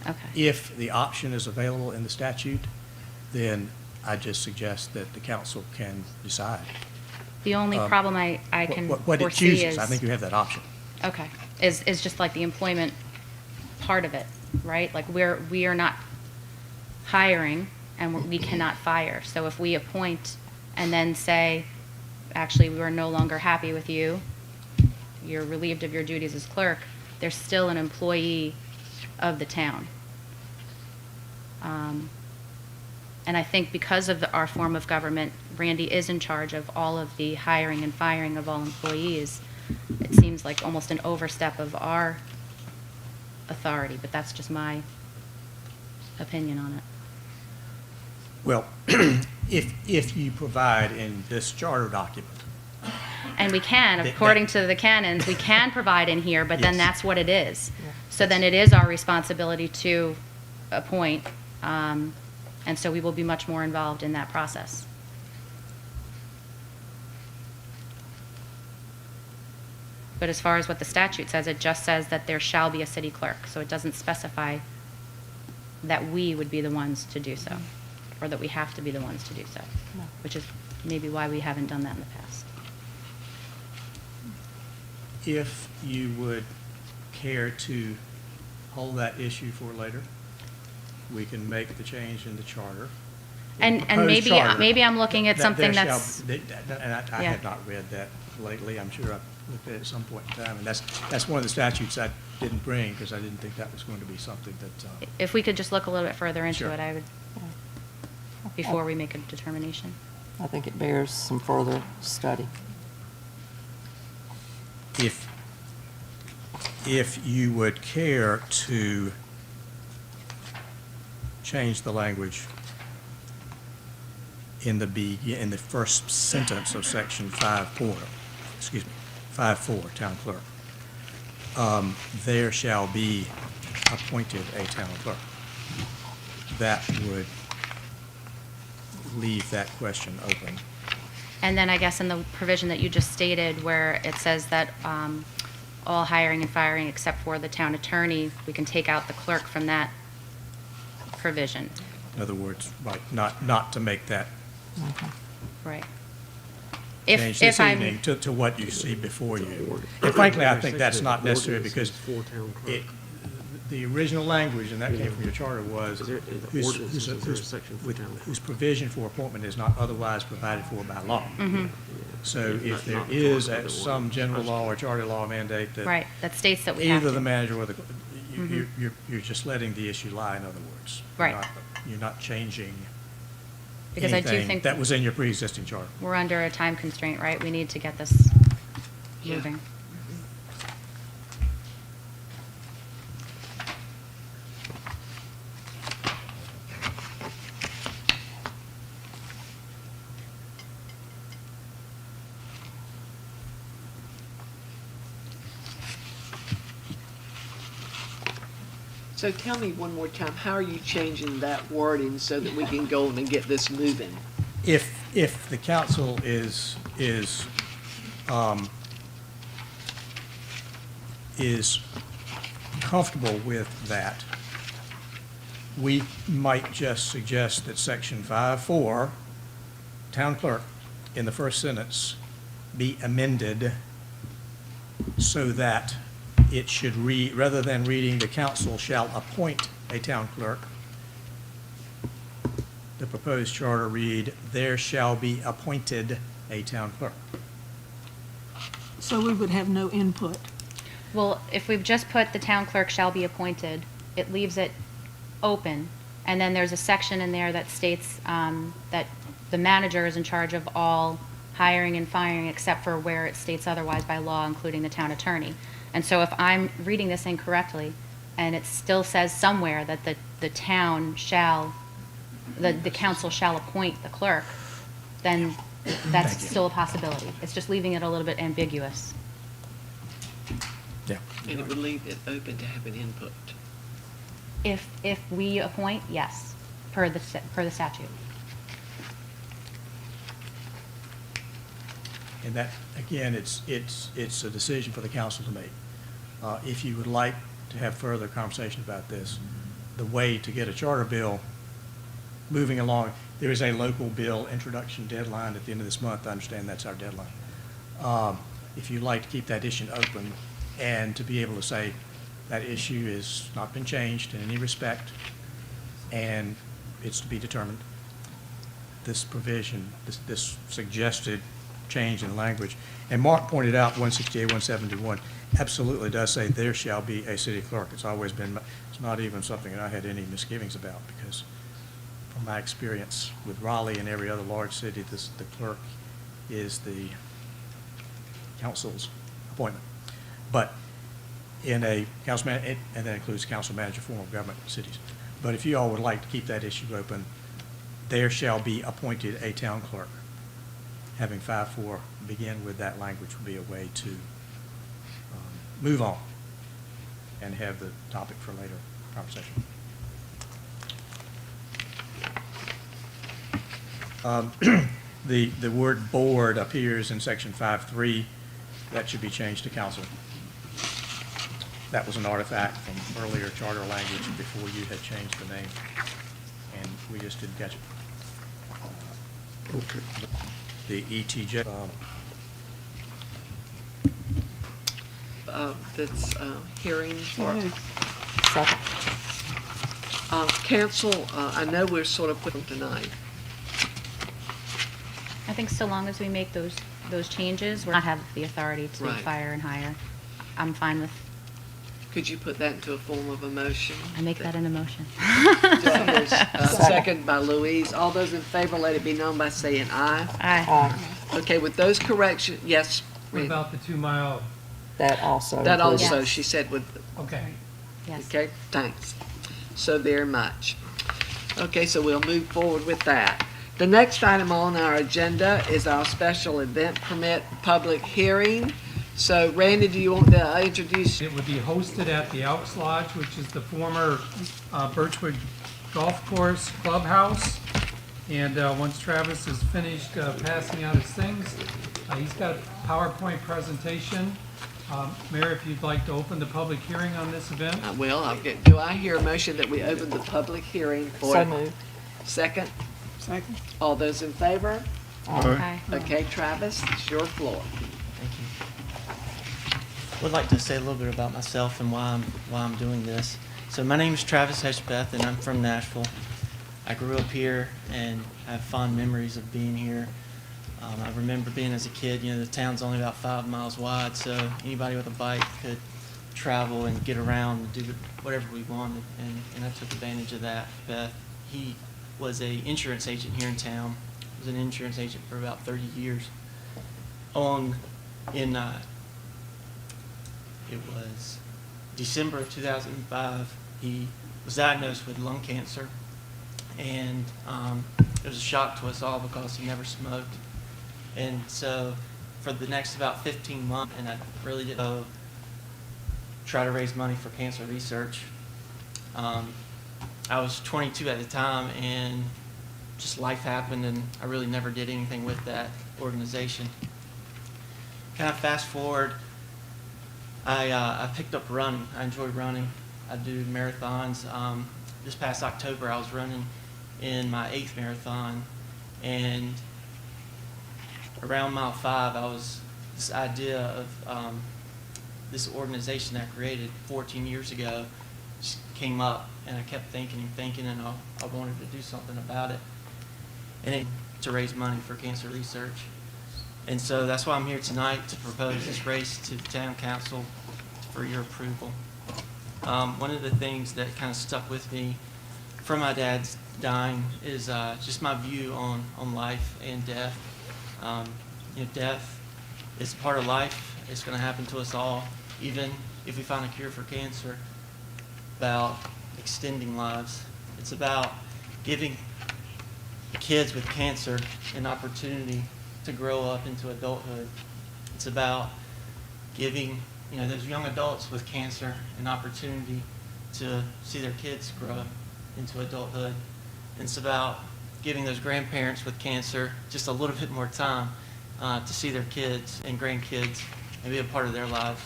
Okay. If the option is available in the statute, then I just suggest that the council can decide. The only problem I can What it foresee chooses, is... I think you have that option. Okay, is just like the employment part of it, right? Like we are not hiring and we cannot fire. So if we appoint and then say, actually, we are no longer happy with you, you're relieved of your duties as clerk, they're still an employee of the town. And I think because of our form of government, Randy is in charge of all of the hiring and firing of all employees. It seems like almost an overstep of our authority, but that's just my opinion on it. Well, if you provide in this charter document, And we can, according to the canons, we can provide in here, but then Yes. that's what it is. So then it is our responsibility to appoint, and so we will be much more involved in that process. But as far as what the statute says, it just says that there shall be a city clerk, so it doesn't specify that we would be the ones to do so, or that we have to be the ones to do so, which is maybe why we haven't done that in the past. if you would care to hold that issue for later, we can make the change in the charter. And Proposed charter, maybe I'm looking at that something there that's... shall- that- And I Yeah. have not read that lately. I'm sure I've looked at it at some point in time. And that's one of the statutes I didn't bring because I didn't think that was going to be something that, If we could just look a little bit further into Sure. it, I would, before we make a determination. I think it bears some further study. if you would care to change the language in the first sentence of section 5.4, 5.4, town clerk, there shall be appointed a town clerk. That would leave that question open. And then I guess in the provision that you just stated, where it says that all hiring and firing except for the town attorney, we can take out the clerk from that provision. In other words, right, not to make that Right. change this evening to what you see before you. And frankly, I think that's not necessary because the original language, and that came from your charter, was whose provision for appointment is not otherwise provided for by law. Mm-hmm. So if there is some general law or charter law mandate that Right, that states that we have either the to. manager or you're just letting the issue lie, in other words. Right. You're not changing Because I do anything think that was in your pre-existing charter. we're under a time constraint, right? We need to get this moving. So tell me one more time, how are you changing that wording so that we can go and get this moving? If the council is is comfortable with that, we might just suggest that section 5.4, town clerk, in the first sentence, be amended so that it should read, rather than reading the council shall appoint a town clerk, the proposed charter read, there shall be appointed a town clerk. So we would have no input. Well, if we've just put the town clerk shall be appointed, it leaves it open. And then there's a section in there that states that the manager is in charge of all hiring and firing except for where it states otherwise by law, including the town attorney. And so if I'm reading this incorrectly, and it still says somewhere that the town shall, the council shall appoint the clerk, then that's still a possibility. It's just leaving it a little bit ambiguous. Yeah. And it would leave it open to have an input. If we appoint, yes, per the statute. And that, again, it's a decision for the council to make. If you would like to have further conversation about this, the way to get a charter bill moving along, there is a local bill introduction deadline at the end of this month. I understand that's our deadline. If you'd like to keep that issue open and to be able to say that issue has not been changed in any respect and it's to be determined, this provision, this suggested change in language, and Mark pointed out 168, 171 absolutely does say there shall be a city clerk. It's always been, it's not even something that I had any misgivings about, because from my experience with Raleigh and every other large city, the clerk is the council's appointment. But in a council man, and that includes council manager form of government in cities. But if you all would like to keep that issue open, there shall be appointed a town clerk. Having 5.4 begin with that language would be a way to move on and have the topic for later conversation. The word board appears in section 5.3. That should be changed to council. That was an artifact from earlier charter language before you had changed the name, and we just didn't catch it. Okay. The ETJ. That's hearing for Second. cancel. I know we're sort of putting tonight. I think so long as we make those changes, we're not have the authority to Right. fire and hire. I'm fine with, Could you put that into a form of a motion? I make that in a motion. Second by Louise. All those in favor, let it be known by saying aye. Aye. Aye. Okay, with those corrections, yes. What Randy. about the 2 mile? That also. That includes- also, Yes. she said with, Okay. Yes. okay, thanks. So very much. Okay, so we'll move forward with that. The next item on our agenda is our special event permit public hearing. So Randy, do you want to introduce? It would be hosted at the Elks Lodge, which is the former Birchwood Golf Course Clubhouse. And once Travis is finished passing out his things, he's got a PowerPoint presentation. Mayor, if you'd like to open the public hearing on this event? Do I hear a motion that we open the public hearing for? So moved. Second? Second. All those in favor? Aye. Okay, Travis, it's your floor. Thank you. Would like to say a little bit about myself and why I'm doing this. So my name is Travis Hedgebeth, and I'm from Nashville. I grew up here and have fond memories of being here. I remember being as a kid, the town's only about 5 miles wide, so anybody with a bike could travel and get around and do whatever we wanted, and I took advantage of that. Beth, he was an insurance agent here in town. He was an insurance agent for about 30 years. It was December of 2005, he was diagnosed with lung cancer, and it was a shock to us all because he never smoked. And so for the next about 15 months, and I really didn't try to raise money for cancer research. I was 22 at the time, and just life happened, and I really never did anything with that organization. kind of fast forward, I picked up running. I enjoy running. I do marathons. This past October, I was running in my 8th marathon, and around mile 5, this idea of this organization that I created 14 years ago just came up, and I kept thinking, and I wanted to do something about it, and it to raise money for cancer research. And so that's why I'm here tonight, to propose this race to the town council for your approval. One of the things that kind of stuck with me from my dad's dying is just my view on life and death. Death is part of life. It's going to happen to us all, even if we find a cure for cancer. About extending lives. It's about giving kids with cancer an opportunity to grow up into adulthood. It's about giving those young adults with cancer an opportunity to see their kids grow up into adulthood. And it's about giving those grandparents with cancer just a little bit more time to see their kids and grandkids and be a part of their lives.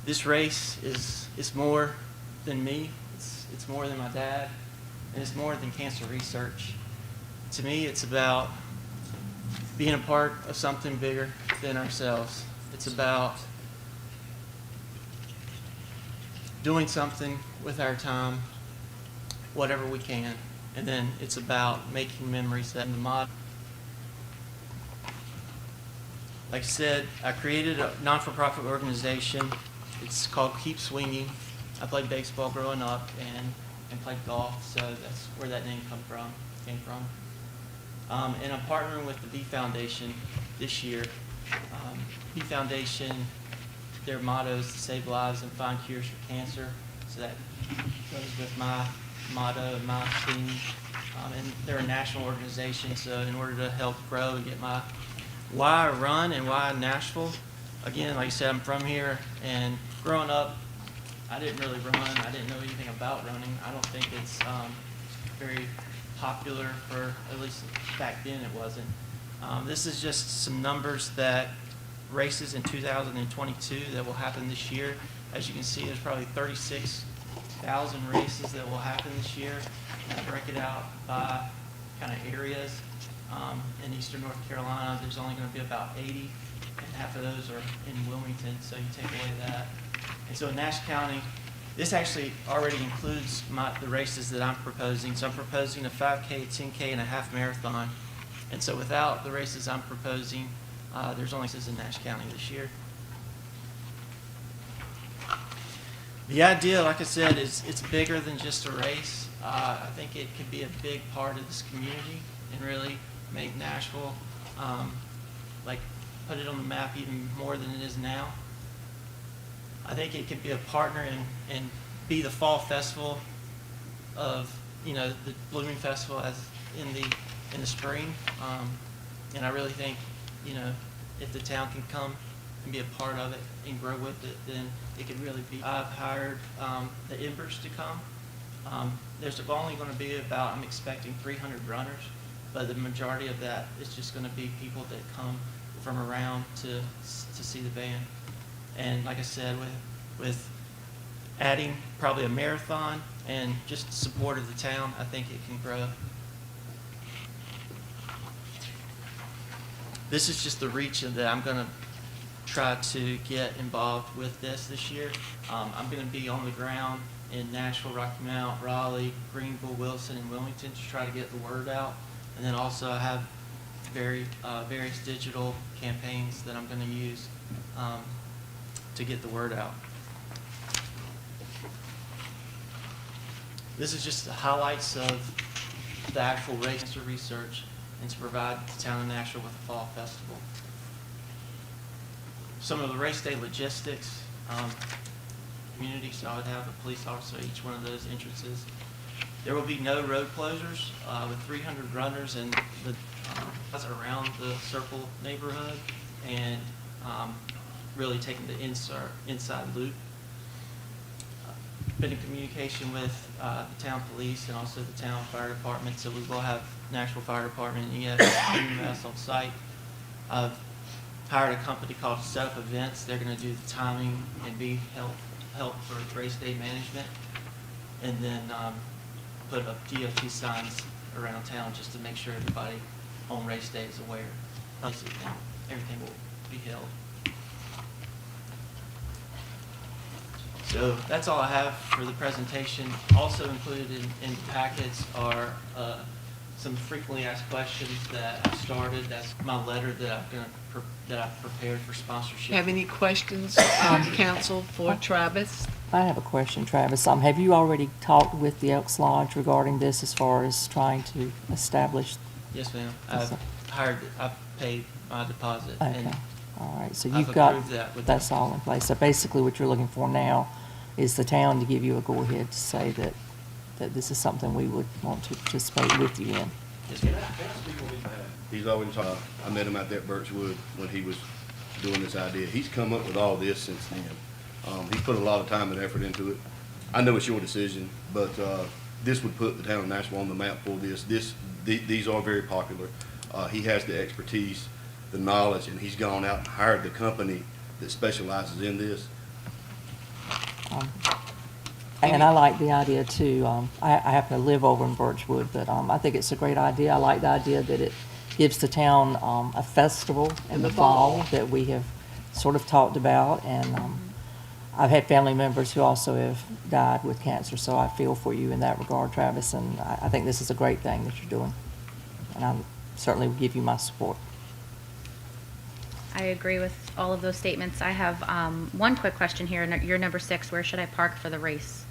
This race is more than me. It's more than my dad, and it's more than cancer research. To me, it's about being a part of something bigger than ourselves. It's about doing something with our time, whatever we can, and then it's about making memories that in the mod. Like I said, I created a non-for-profit organization. It's called Keep Swinging. I played baseball growing up and played golf, so that's where that name came from. And I'm partnering with the B Foundation this year. B Foundation, their motto is to save lives and find cures for cancer. So that goes with my motto and my theme. And they're a national organization, so in order to help grow and get my why I run and why Nashville, again, like I said, I'm from here, and growing up, I didn't really run. I didn't know anything about running. I don't think it's very popular, for at least back then it wasn't. This is just some numbers that races in 2022 that will happen this year. As you can see, there's probably 36,000 races that will happen this year. And I break it out by kind of areas. In eastern North Carolina, there's only going to be about 80, and half of those are in Wilmington, so you take away that. And so in Nash County, this actually already includes the races that I'm proposing. So I'm proposing a 5K, 10K, and a half marathon. And so without the races I'm proposing, there's only races in Nash County this year. The idea, like I said, is it's bigger than just a race. I think it could be a big part of this community and really make Nashville, put it on the map even more than it is now. I think it could be a partner and be the fall festival of, the blooming festival as in the spring. And I really think, if the town can come and be a part of it and grow with it, then it could really be. I've hired the Embers to come. There's only going to be I'm expecting 300 runners, but the majority of that is just going to be people that come from around to see the band. And like I said, with adding probably a marathon and just support of the town, I think it can grow. This is just the reach that I'm going to try to get involved with this year. I'm going to be on the ground in Nashville, Rocky Mount, Raleigh, Greenville, Wilson, and Wilmington to try to get the word out. And then also I have various digital campaigns that I'm going to use to get the word out. This is just the highlights of the actual race research and to provide the town of Nashville with a fall festival. Some of the race day logistics, community, so I would have a police officer at each one of those entrances. There will be no road closures with 300 runners and around the Circle neighborhood, and really taking the inside loop. Been in communication with the town police and also the town fire department, so we will have Nashville Fire Department and EMS on site. I've hired a company called Set Up Events. They're going to do the timing and be help for race day management. And then put up DOT signs around town just to make sure everybody on race day is aware. Everything will be held. So that's all I have for the presentation. Also included in the packets are some frequently asked questions that I've started. That's my letter that I've prepared for sponsorship. Have any questions, council, for Travis? I have a question, Travis. Have you already talked with the Elks Lodge regarding this as far as trying to establish? Yes, ma'am. I've paid my deposit. Okay, And all right, so I've you've got, approved that with that's them. all in place. So basically what you're looking for now is the town to give you a go-ahead to say that this is something we would want to participate with you in. Yes, ma'am. He's always talking. I met him out there at Birchwood when he was doing this idea. He's come up with all this since then. He put a lot of time and effort into it. I know it's your decision, but this would put the town of Nashville on the map for this. These are very popular. He has the expertise, the knowledge, and he's gone out and hired the company that specializes in this. And I like the idea too. I happen to live over in Birchwood, but I think it's a great idea. I like the idea that it gives the town a festival in the fall that we have sort of talked about. And I've had family members who also have died with cancer, so I feel for you in that regard, Travis. And I think this is a great thing that you're doing. And I certainly will give you my support. I agree with all of those statements. I have one quick question here. You're number 6. Where should I park for the race?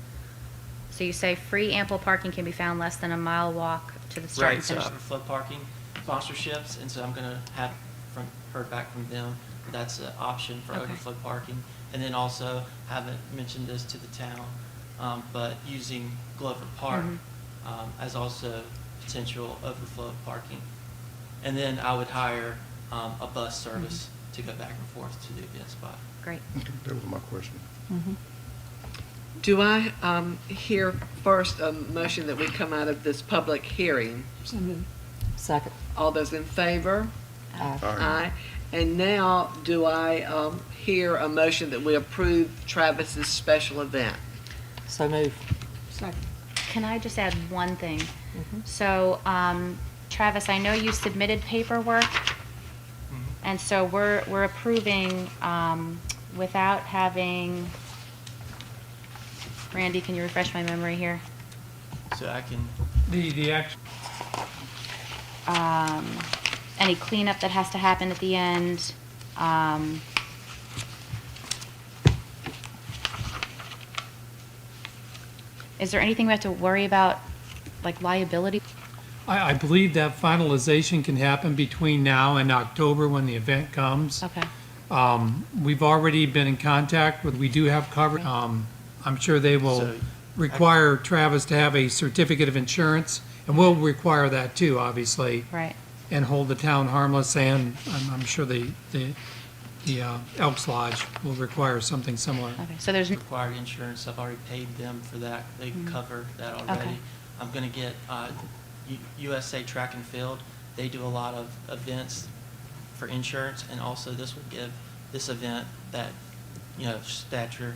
So you say free ample parking can be found less than a mile walk to the start and Right, so finish. overflow parking sponsorships, and so I'm going to have heard back from them. That's an option for Okay. overflow parking. And then also, haven't mentioned this to the town, but using Glover Park as also potential overflow parking. And then I would hire a bus service to go back and forth to the event spot. Great. That was my question. Do I hear first a motion that we come out of this public hearing? So moved. Second. All those in favor? Aye. Aye. And now, do I hear a motion that we approve Travis's special event? So move. Second. Can I just add one thing? So, Travis, I know you submitted paperwork, and so we're approving without having. Randy, can you refresh my memory here? So I can, The action, Any cleanup that has to happen at the end. Is there anything we have to worry about, like liability? I believe that finalization can happen between now and October when the event comes. Okay. We've already been in contact with, we do have coverage. I'm sure they will So- require Travis to have a certificate of insurance, and we'll require that too, obviously, Right. and hold the town harmless, and I'm sure the Elks Lodge will require something similar. Okay. So there's required insurance. I've already paid them for that. They cover that already. Okay. I'm going to get USA Track and Field. They do a lot of events for insurance, and also this will give this event that, stature,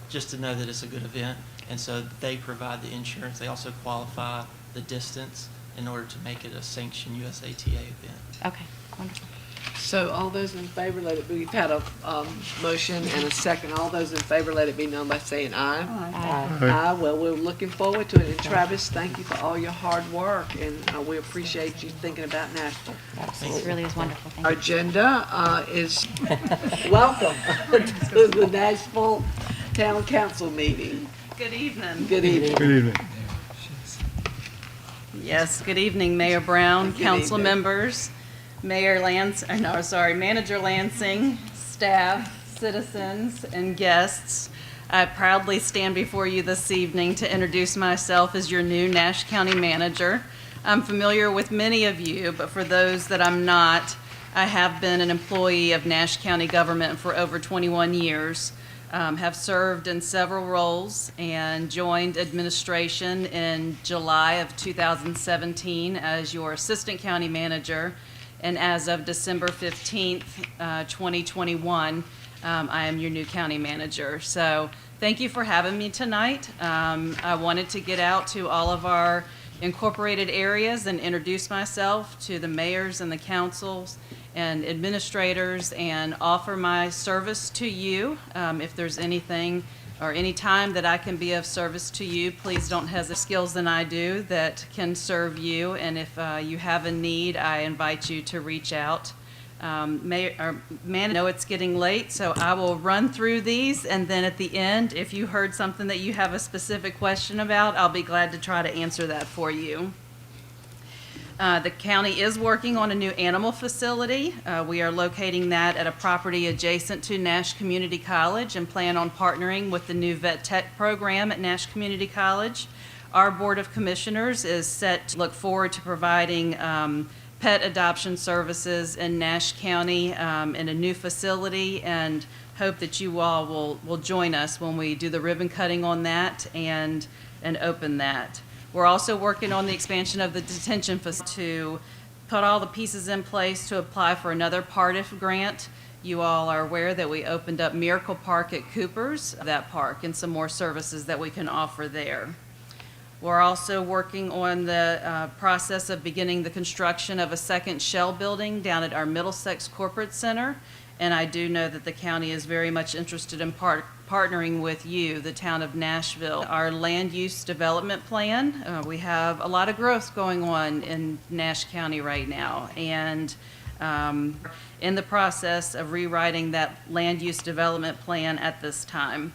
just to know that it's a good event. And so they provide the insurance. They also qualify the distance in order to make it a sanctioned USATA event. okay. Wonderful. So all those in favor, we've had a motion and a second. All those in favor, let it be known by saying aye. Aye. Aye. Well, we're looking forward to it. And Travis, thank you for all your hard work, and we appreciate you thinking about Nashville. This really is wonderful. Thank Our you. agenda is welcome to the Nashville Town Council meeting. Good evening. Good evening. Good evening. Yes, good evening, Mayor Brown, Good council evening. members, Manager Lansing, staff, citizens, and guests. I proudly stand before you this evening to introduce myself as your new Nash County manager. I'm familiar with many of you, but for those that I'm not, I have been an employee of Nash County government for over 21 years. Have served in several roles and joined administration in July of 2017 as your assistant county manager, and as of December 15th, 2021, I am your new county manager. So thank you for having me tonight. I wanted to get out to all of our incorporated areas and introduce myself to the mayors and the councils and administrators and offer my service to you. If there's anything or any time that I can be of service to you, please don't hesitate. Skills than I do that can serve you, and if you have a need, I invite you to reach out. I know it's getting late, so I will run through these, and then at the end, if you heard something that you have a specific question about, I'll be glad to try to answer that for you. The county is working on a new animal facility. We are locating that at a property adjacent to Nash Community College and plan on partnering with the new vet tech program at Nash Community College. Our Board of Commissioners is set to look forward to providing pet adoption services in Nash County in a new facility, and hope that you all will join us when we do the ribbon cutting on that and open that. We're also working on the expansion of the detention facility to put all the pieces in place to apply for another PARTIF grant. You all are aware that we opened up Miracle Park at Cooper's, that park, and some more services that we can offer there. We're also working on the process of beginning the construction of a second shell building down at our Middlesex Corporate Center. And I do know that the county is very much interested in partnering with you, the town of Nashville. Our land use development plan, we have a lot of growth going on in Nash County right now. And in the process of rewriting that land use development plan at this time.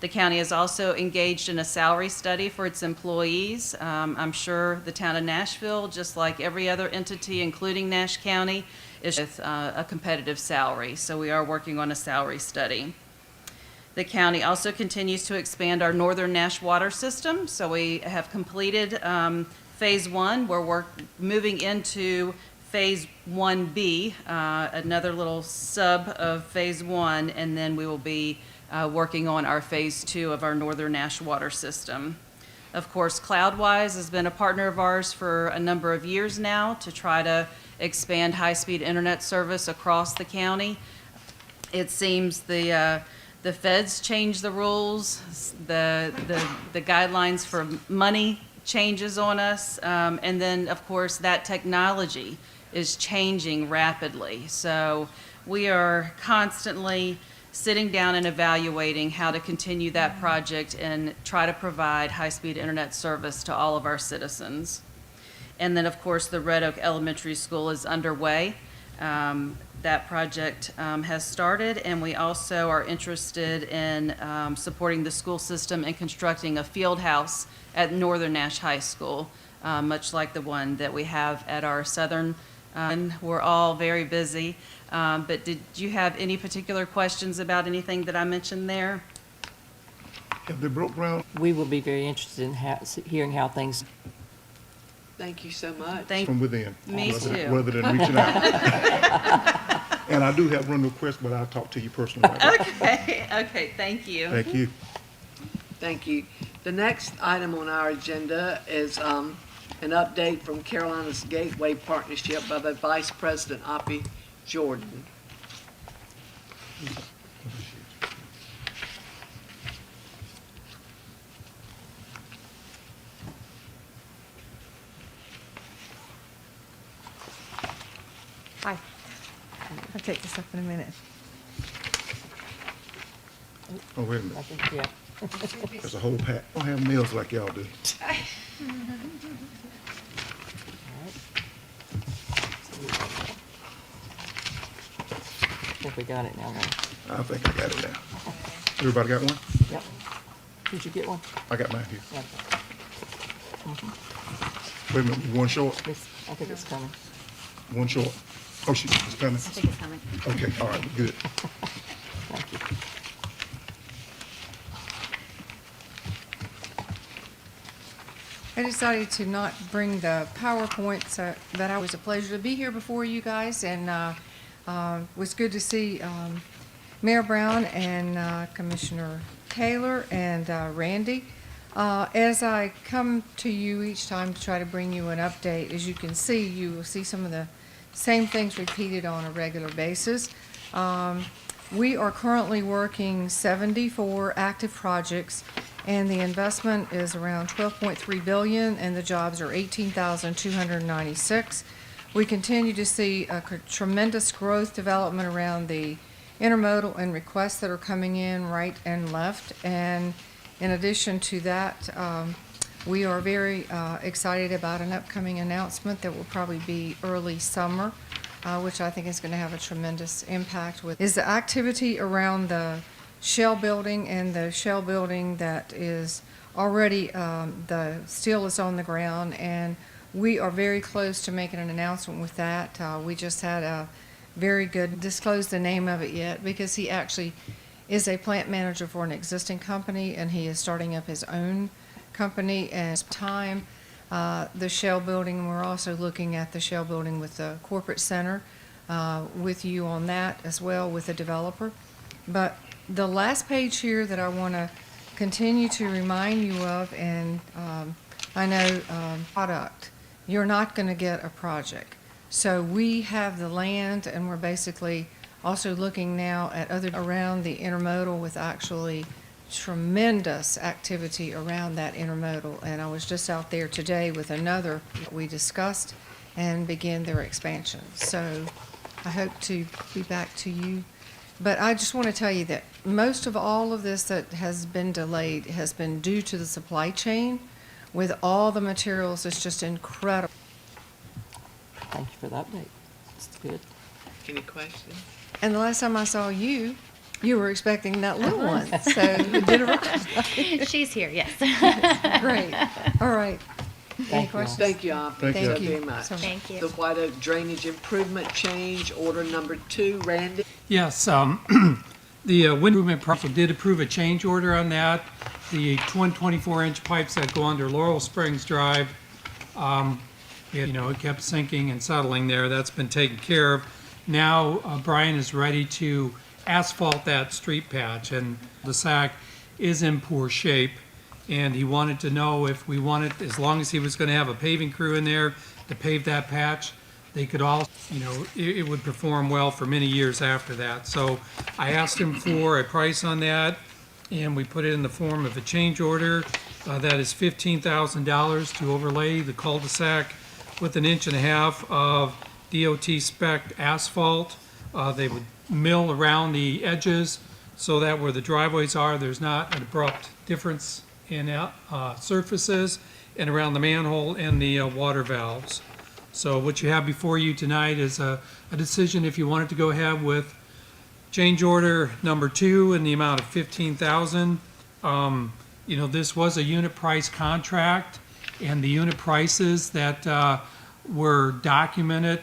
The county is also engaged in a salary study for its employees. I'm sure the town of Nashville, just like every other entity, including Nash County, is with a competitive salary. So we are working on a salary study. The county also continues to expand our northern Nash water system. So we have completed phase 1. We're moving into phase 1B, another little sub of phase 1, and then we will be working on our phase 2 of our northern Nash water system. Of course, Cloudwise has been a partner of ours for a number of years now to try to expand high-speed internet service across the county. It seems the feds change the rules, the guidelines for money changes on us, and then, of course, that technology is changing rapidly. So we are constantly sitting down and evaluating how to continue that project and try to provide high-speed internet service to all of our citizens. And then, of course, the Red Oak Elementary School is underway. That project has started, and we also are interested in supporting the school system and constructing a field house at Northern Nash High School, much like the one that we have at our southern. We're all very busy. But did you have any particular questions about anything that I mentioned there? Have they broke ground? We will be very interested in hearing how things. Thank you so much. From within. Me too. Rather than reaching out. And I do have one request, but I'll talk to you personally. Okay, thank you. Thank you. Thank you. The next item on our agenda is an update from Carolina's Gateway Partnership by the Vice President, Oppie Jordan. Hi. I'll take this up in a minute. Oh, wait a minute. I think, yeah. There's a whole pack. I don't have meals like y'all do. I think we got it now, right? I think I got it now. Everybody got one? Yep. Did you get one? I got mine here. Okay. Wait a minute, one short? I think it's coming. One short. Oh, it's coming? I think it's coming. Okay, all right, good. Thank you. I decided to not bring the PowerPoints, but it was a pleasure to be here before you guys, and it was good to see Mayor Brown and Commissioner Taylor and Randy. As I come to you each time to try to bring you an update, as you can see, you will see some of the same things repeated on a regular basis. We are currently working 74 active projects, and the investment is around $12.3 billion, and the jobs are 18,296. We continue to see a tremendous growth development around the intermodal and requests that are coming in right and left. And in addition to that, we are very excited about an upcoming announcement that will probably be early summer, which I think is going to have a tremendous impact is the activity around the shell building, and the shell building that is already, the steel is on the ground, and we are very close to making an announcement with that. We just had a very good, disclose the name of it yet, because he actually is a plant manager for an existing company, and he is starting up his own company. And time, the shell building, we're also looking at the shell building with the corporate center, with you on that as well with the developer. But the last page here that I want to continue to remind you of, and I know product, you're not going to get a project. So we have the land, and we're basically also looking now at other around the intermodal with actually tremendous activity around that intermodal. And I was just out there today with another we discussed and begin their expansion. So I hope to be back to you. But I just want to tell you that most of all of this that has been delayed has been due to the supply chain with all the materials. It's just incredible. Thank you for the update. It's good. Any questions? And the last time I saw you, you were expecting that little one, so you did it right. She's here, yes. Great. All right. Any Thank you. questions? Thank you, Aubrey. Thank so you. very much. Thank you. The White Oak Drainage Improvement Change Order Number 2, Randy. Yes, the wind improvement project did approve a change order on that. The twin 24-inch pipes that go under Laurel Springs Drive, it kept sinking and settling there. That's been taken care of. Now Brian is ready to asphalt that street patch, and the SAC is in poor shape. And he wanted to know if we wanted, as long as he was going to have a paving crew in there to pave that patch, they could also, it would perform well for many years after that. So I asked him for a price on that, and we put it in the form of a change order. That is $15,000 to overlay the cul-de-sac with 1.5 inches of DOT spec asphalt. They would mill around the edges so that where the driveways are, there's not an abrupt difference in surfaces, and around the manhole and the water valves. So what you have before you tonight is a decision if you wanted to go ahead with change order number 2 in the amount of $15,000. This was a unit price contract, and the unit prices that were documented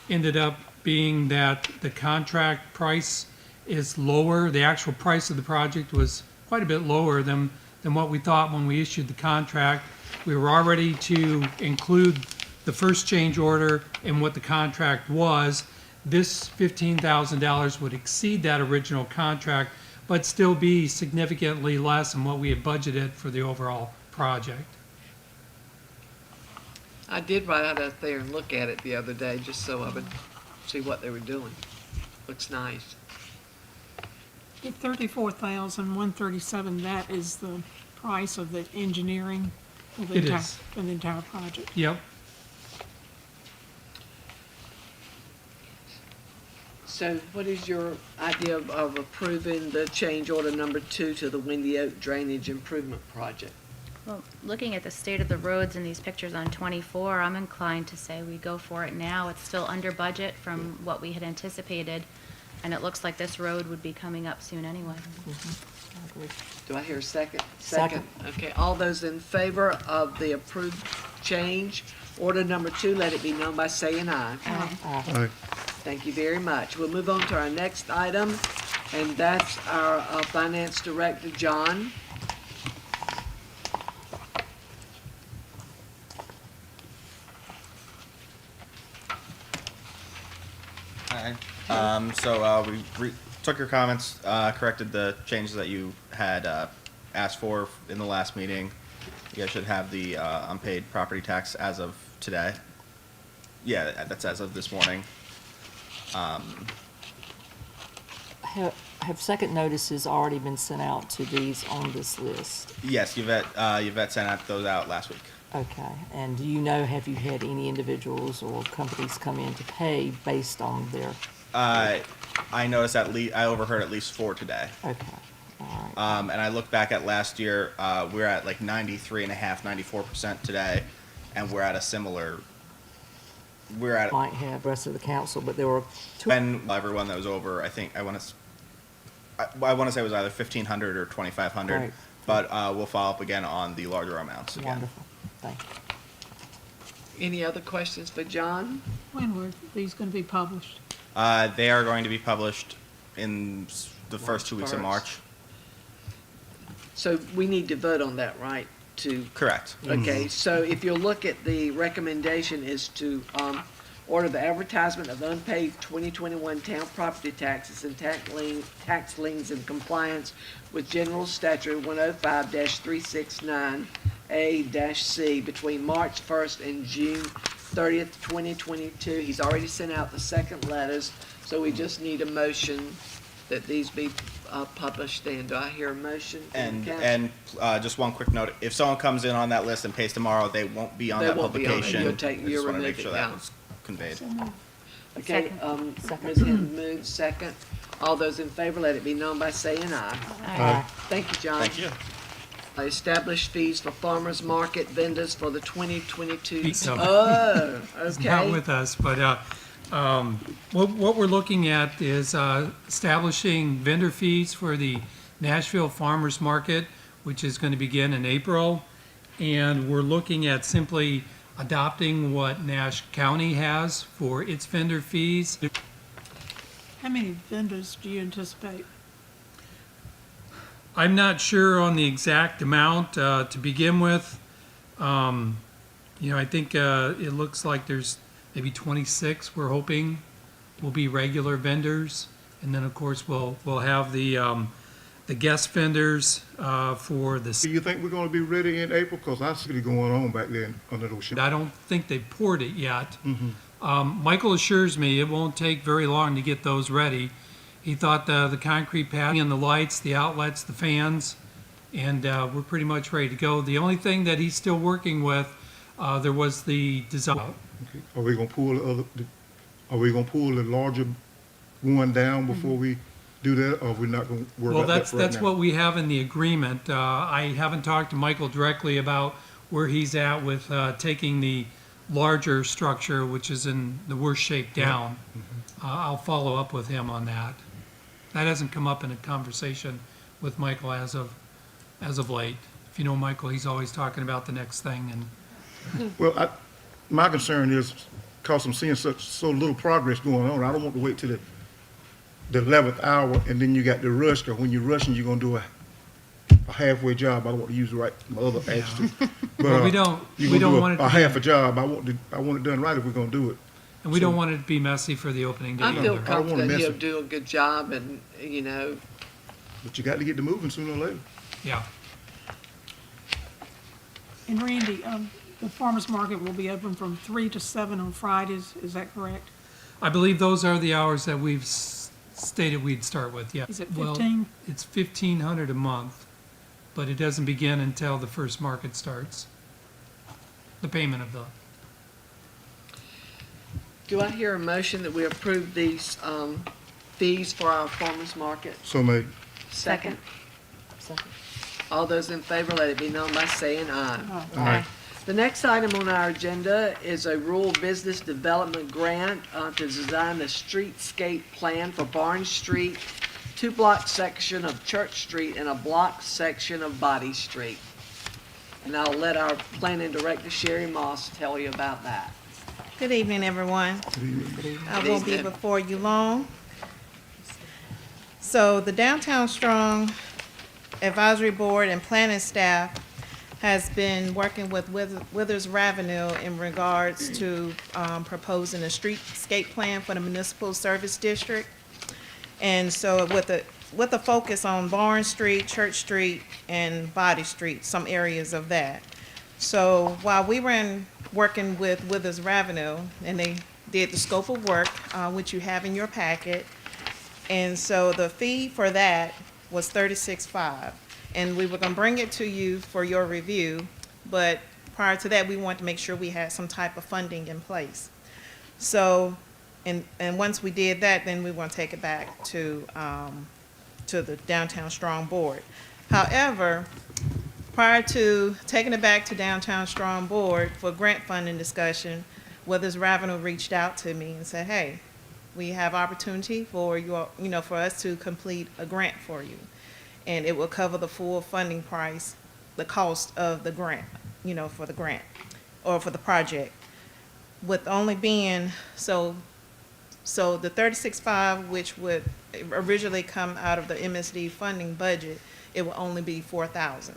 ended up being that the contract price is lower. The actual price of the project was quite a bit lower than what we thought when we issued the contract. We were all ready to include the first change order in what the contract was. This $15,000 would exceed that original contract, but still be significantly less than what we had budgeted for the overall project. I did ride out there and look at it the other day just so I would see what they were doing. Looks nice. The $34,137, that is the price of the engineering of the It entire, is. of the entire project. Yep. So what is your idea of approving the change order number 2 to the Wendy Oak Drainage Improvement Project? Well, looking at the state of the roads in these pictures on 24, I'm inclined to say we go for it now. It's still under budget from what we had anticipated, and it looks like this road would be coming up soon anyway. Do I hear a second? Second. Okay, all those in favor of the approved change order number 2, let it be known by saying aye. Aye. Thank you very much. We'll move on to our next item, and that's our Finance Director, John. Hi. We took your comments, corrected the changes that you had asked for in the last meeting. You guys should have the unpaid property tax as of today. Yeah, that's as of this morning. Have second notices already been sent out to these on this list? Yes, Yvette sent those out last week. Okay, and do you know, have you had any individuals or companies come in to pay based on their, I noticed I overheard at least 4 today. okay, all right. And I looked back at last year, we're at like 93.5%, 94% today, and we're at a similar, Might have the rest of the council, but there were two. and everyone that was over, I think, I want to say it was either 1,500 or 2,500, Right. but we'll follow up again on the larger amounts again. Wonderful, thank you. Any other questions for John? When were these going to be published? They are going to be published in the first 2 weeks of March. So we need to vote on that, right? Correct. Okay, so if you'll look at the recommendation is to order the advertisement of unpaid 2021 town property taxes and tax liens in compliance with General Statute 105-369A-C between March 1st and June 30th, 2022. He's already sent out the second letters, so we just need a motion that these be published then. Do I hear a motion? And just one quick note, if someone comes in on that list and pays tomorrow, they won't be on that publication. You'll I take, just want to make sure that yeah. was conveyed. Okay, Ms. Hinton moves second. All those in favor, let it be known by saying aye. Aye. Thank you, John. Thank you. Establish fees for farmers market vendors for the 2022. So- Oh, It's not okay. with us, but what we're looking at is establishing vendor fees for the Nashville Farmers Market, which is going to begin in April. And we're looking at simply adopting what Nash County has for its vendor fees. How many vendors do you anticipate? I'm not sure on the exact amount to begin with. I think it looks like there's maybe 26 we're hoping will be regular vendors. And then, of course, we'll have the guest vendors for the... Do you think we're gonna be ready in April? Because I see it going on back there under those ships. I don't think they poured it yet. Michael assures me it won't take very long to get those ready. He thought the concrete padding and the lights, the outlets, the fans, and we're pretty much ready to go. The only thing that he's still working with, there was the design. Okay. Are we gonna pull the larger one down before we do that, or we're not gonna worry Well, about that right that's now? what we have in the agreement. I haven't talked to Michael directly about where he's at with taking the larger structure, which is in the worst shape down. I'll follow up with him on that. That hasn't come up in a conversation with Michael as of late. If you know Michael, he's always talking about the next thing, and Well, my concern is, because I'm seeing so little progress going on, I don't want to wait till the 11th hour, and then you got the rush, because when you're rushing, you're gonna do a halfway job. I don't want to use my other adjective. Well, we don't want it to a be- half a job. I want it done right if we're gonna do it. and we don't want it to be messy for the opening day I feel either. confident miss he'll it. do a good job and, But you got to get to moving sooner or later. Yeah. And Randy, the farmer's market will be open from 3 to 7 on Fridays, is that correct? I believe those are the hours that we've stated we'd start with, yeah. Is it Well, 15? it's 1,500 a month, but it doesn't begin until the first market starts. The payment of the, do I hear a motion that we approve these fees for our farmers market? So made. Second. Second. All those in favor, let it be known by saying aye. Aye. The next item on our agenda is a rural business development grant to design a streetscape plan for Barnes Street, 2-block section of Church Street, and a block section of Body Street. And I'll let our planning director, Sherry Moss, tell you about that. Good evening, everyone. I won't be before you long. So the Downtown Strong Advisory Board and planning staff has been working with Withers Revenue in regards to proposing a streetscape plan for the municipal service district. And so with a focus on Barnes Street, Church Street, and Body Street, some areas of that. So while we were in working with Withers Revenue, and they did the scope of work, which you have in your packet. And so the fee for that was $36,500. And we were gonna bring it to you for your review, but prior to that, we wanted to make sure we had some type of funding in place. So, and once we did that, then we want to take it back to the Downtown Strong Board. However, prior to taking it back to Downtown Strong Board for grant funding discussion, Withers Revenue reached out to me and said, hey, we have opportunity for you, for us to complete a grant for you. And it will cover the full funding price, the cost of the grant, for the grant or for the project. With only being, so the $36,500, which would originally come out of the MSD funding budget, it will only be $4,000.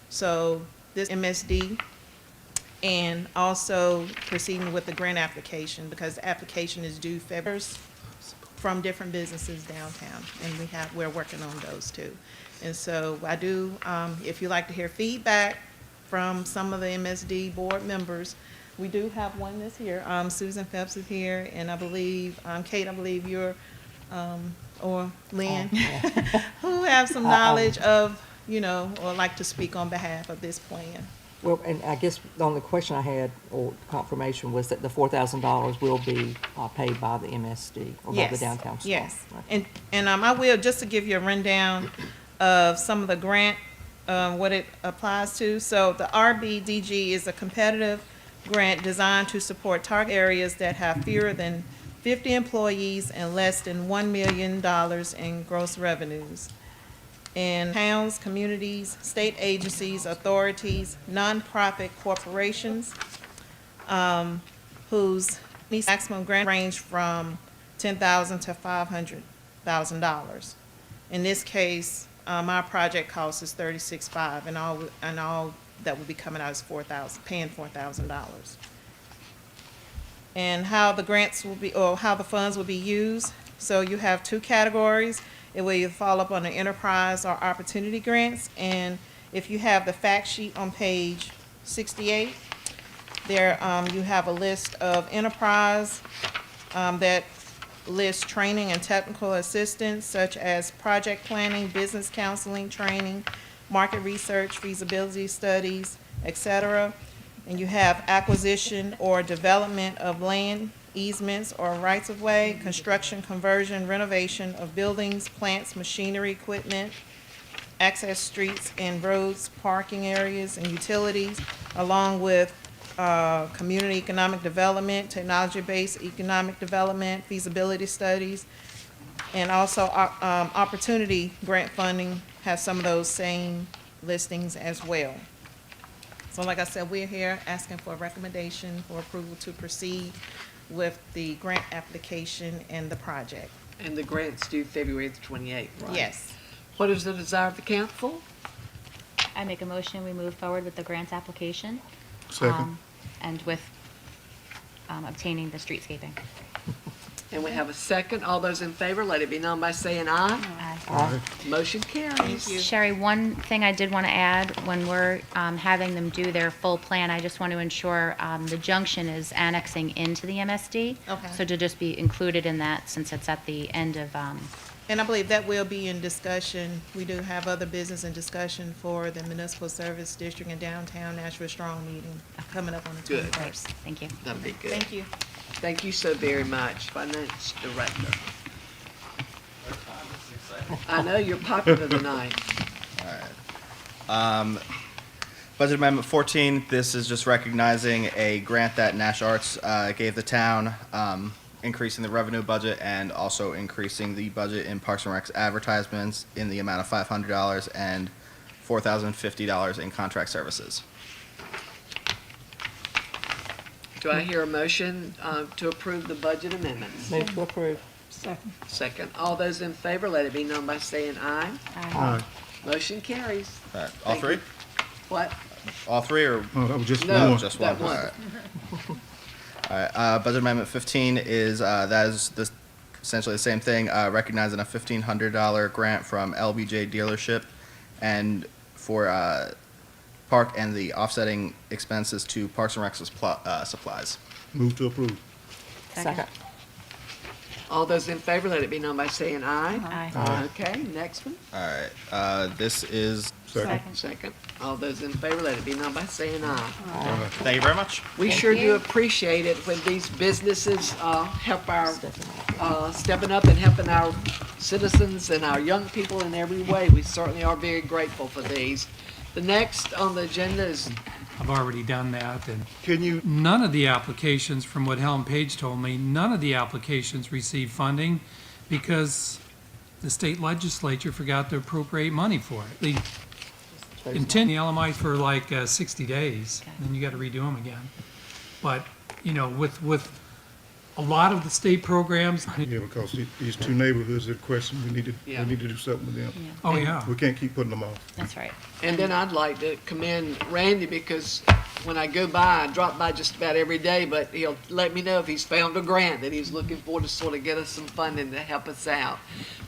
So this MSD, and also proceeding with the grant application, because the application is due February from different businesses downtown, and we're working on those too. And so I do, if you'd like to hear feedback from some of the MSD board members, we do have one that's here. Susan Phelps is here, and I believe, Kate, I believe you're, or Lynn, who have some knowledge of, or like to speak on behalf of this plan. Well, and I guess the only question I had, or confirmation, was that the $4,000 will be paid by the MSD or by the downtown staff. Yes, Right. and I will, just to give you a rundown of some of the grant, what it applies to. So the RBDG is a competitive grant designed to support target areas that have fewer than 50 employees and less than $1 million in gross revenues. And towns, communities, state agencies, authorities, nonprofit corporations, whose maximum grant range from $10,000 to $500,000. In this case, our project cost is $36,500, and all that will be coming out is paying $4,000. And how the grants will be, or how the funds will be used. So you have two categories. It will either fall up on the enterprise or opportunity grants. And if you have the fact sheet on page 68, there you have a list of enterprise that lists training and technical assistance, such as project planning, business counseling, training, market research, feasibility studies, etc. And you have acquisition or development of land, easements or rights-of-way, construction, conversion, renovation of buildings, plants, machinery, equipment, access streets and roads, parking areas, and utilities, along with community economic development, technology-based economic development, feasibility studies, and also opportunity grant funding has some of those same listings as well. So like I said, we're here asking for a recommendation for approval to proceed with the grant application and the project. And the grant's due February the 28th, right? Yes. What is the desire of the council? I make a motion, we move forward with the grants application. Second. And with obtaining the streetscaping. And we have a second. All those in favor, let it be known by saying aye. Aye. Motion carries. Sherry, one thing I did want to add, when we're having them do their full plan, I just want to ensure the junction is annexing into the MSD. Okay. So to just be included in that, since it's at the end of, And I believe that will be in discussion. We do have other business in discussion for the Municipal Service District and Downtown Nashville Strong meeting coming up on the Good. 21st. Thank you. That'd be good. Thank you. Thank you so very much, Finance Director. I know you're popular tonight. Budget Amendment 14, this is just recognizing a grant that Nash Arts gave the town, increasing the revenue budget and also increasing the budget in Parks and Rec's advertisements in the amount of $500 and $4,050 in contract services. Do I hear a motion to approve the budget amendments? Move to approve. Second. Second. All those in favor, let it be known by saying aye. Aye. Motion carries. All right, all Thank three? you. What? All three or? Oh, that was just No. one. Just one. That one. All right. All right, Budget Amendment 15 is, that is essentially the same thing, recognizing a $1,500 grant from LBJ dealership and for park and the offsetting expenses to Parks and Rec supplies. Move to approve. Second. All those in favor, let it be known by saying aye. Aye. Okay, next one. All right, this is, Second. Second. All those in favor, let it be known by saying aye. thank you very much. We sure do appreciate it when these businesses help our, stepping up and helping our citizens and our young people in every way. We certainly are very grateful for these. The next on the agenda is, I've already done that, and Can you, none of the applications, from what Helen Page told me, none of the applications received funding because the state legislature forgot to appropriate money for it. They intend the LMI for like 60 days, and then you got to redo them again. But, you know, with a lot of the state programs, yeah, because these two neighborhoods in question, we need Yeah. to do something with them. oh yeah. We can't keep putting them off. That's right. and then I'd like to commend Randy because when I go by, I drop by just about every day, but he'll let me know if he's found a grant that he's looking for to sort of get us some funding to help us out.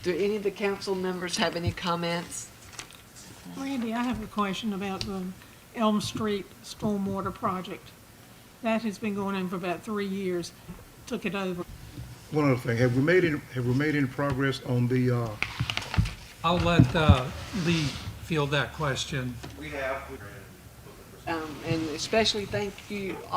Do any of the council members have any comments? Randy, I have a question about the Elm Street Stormwater Project. That has been going on for about 3 years. Took it over. One other thing, have we made any progress on the, I'll let Lee field that question. And especially thank you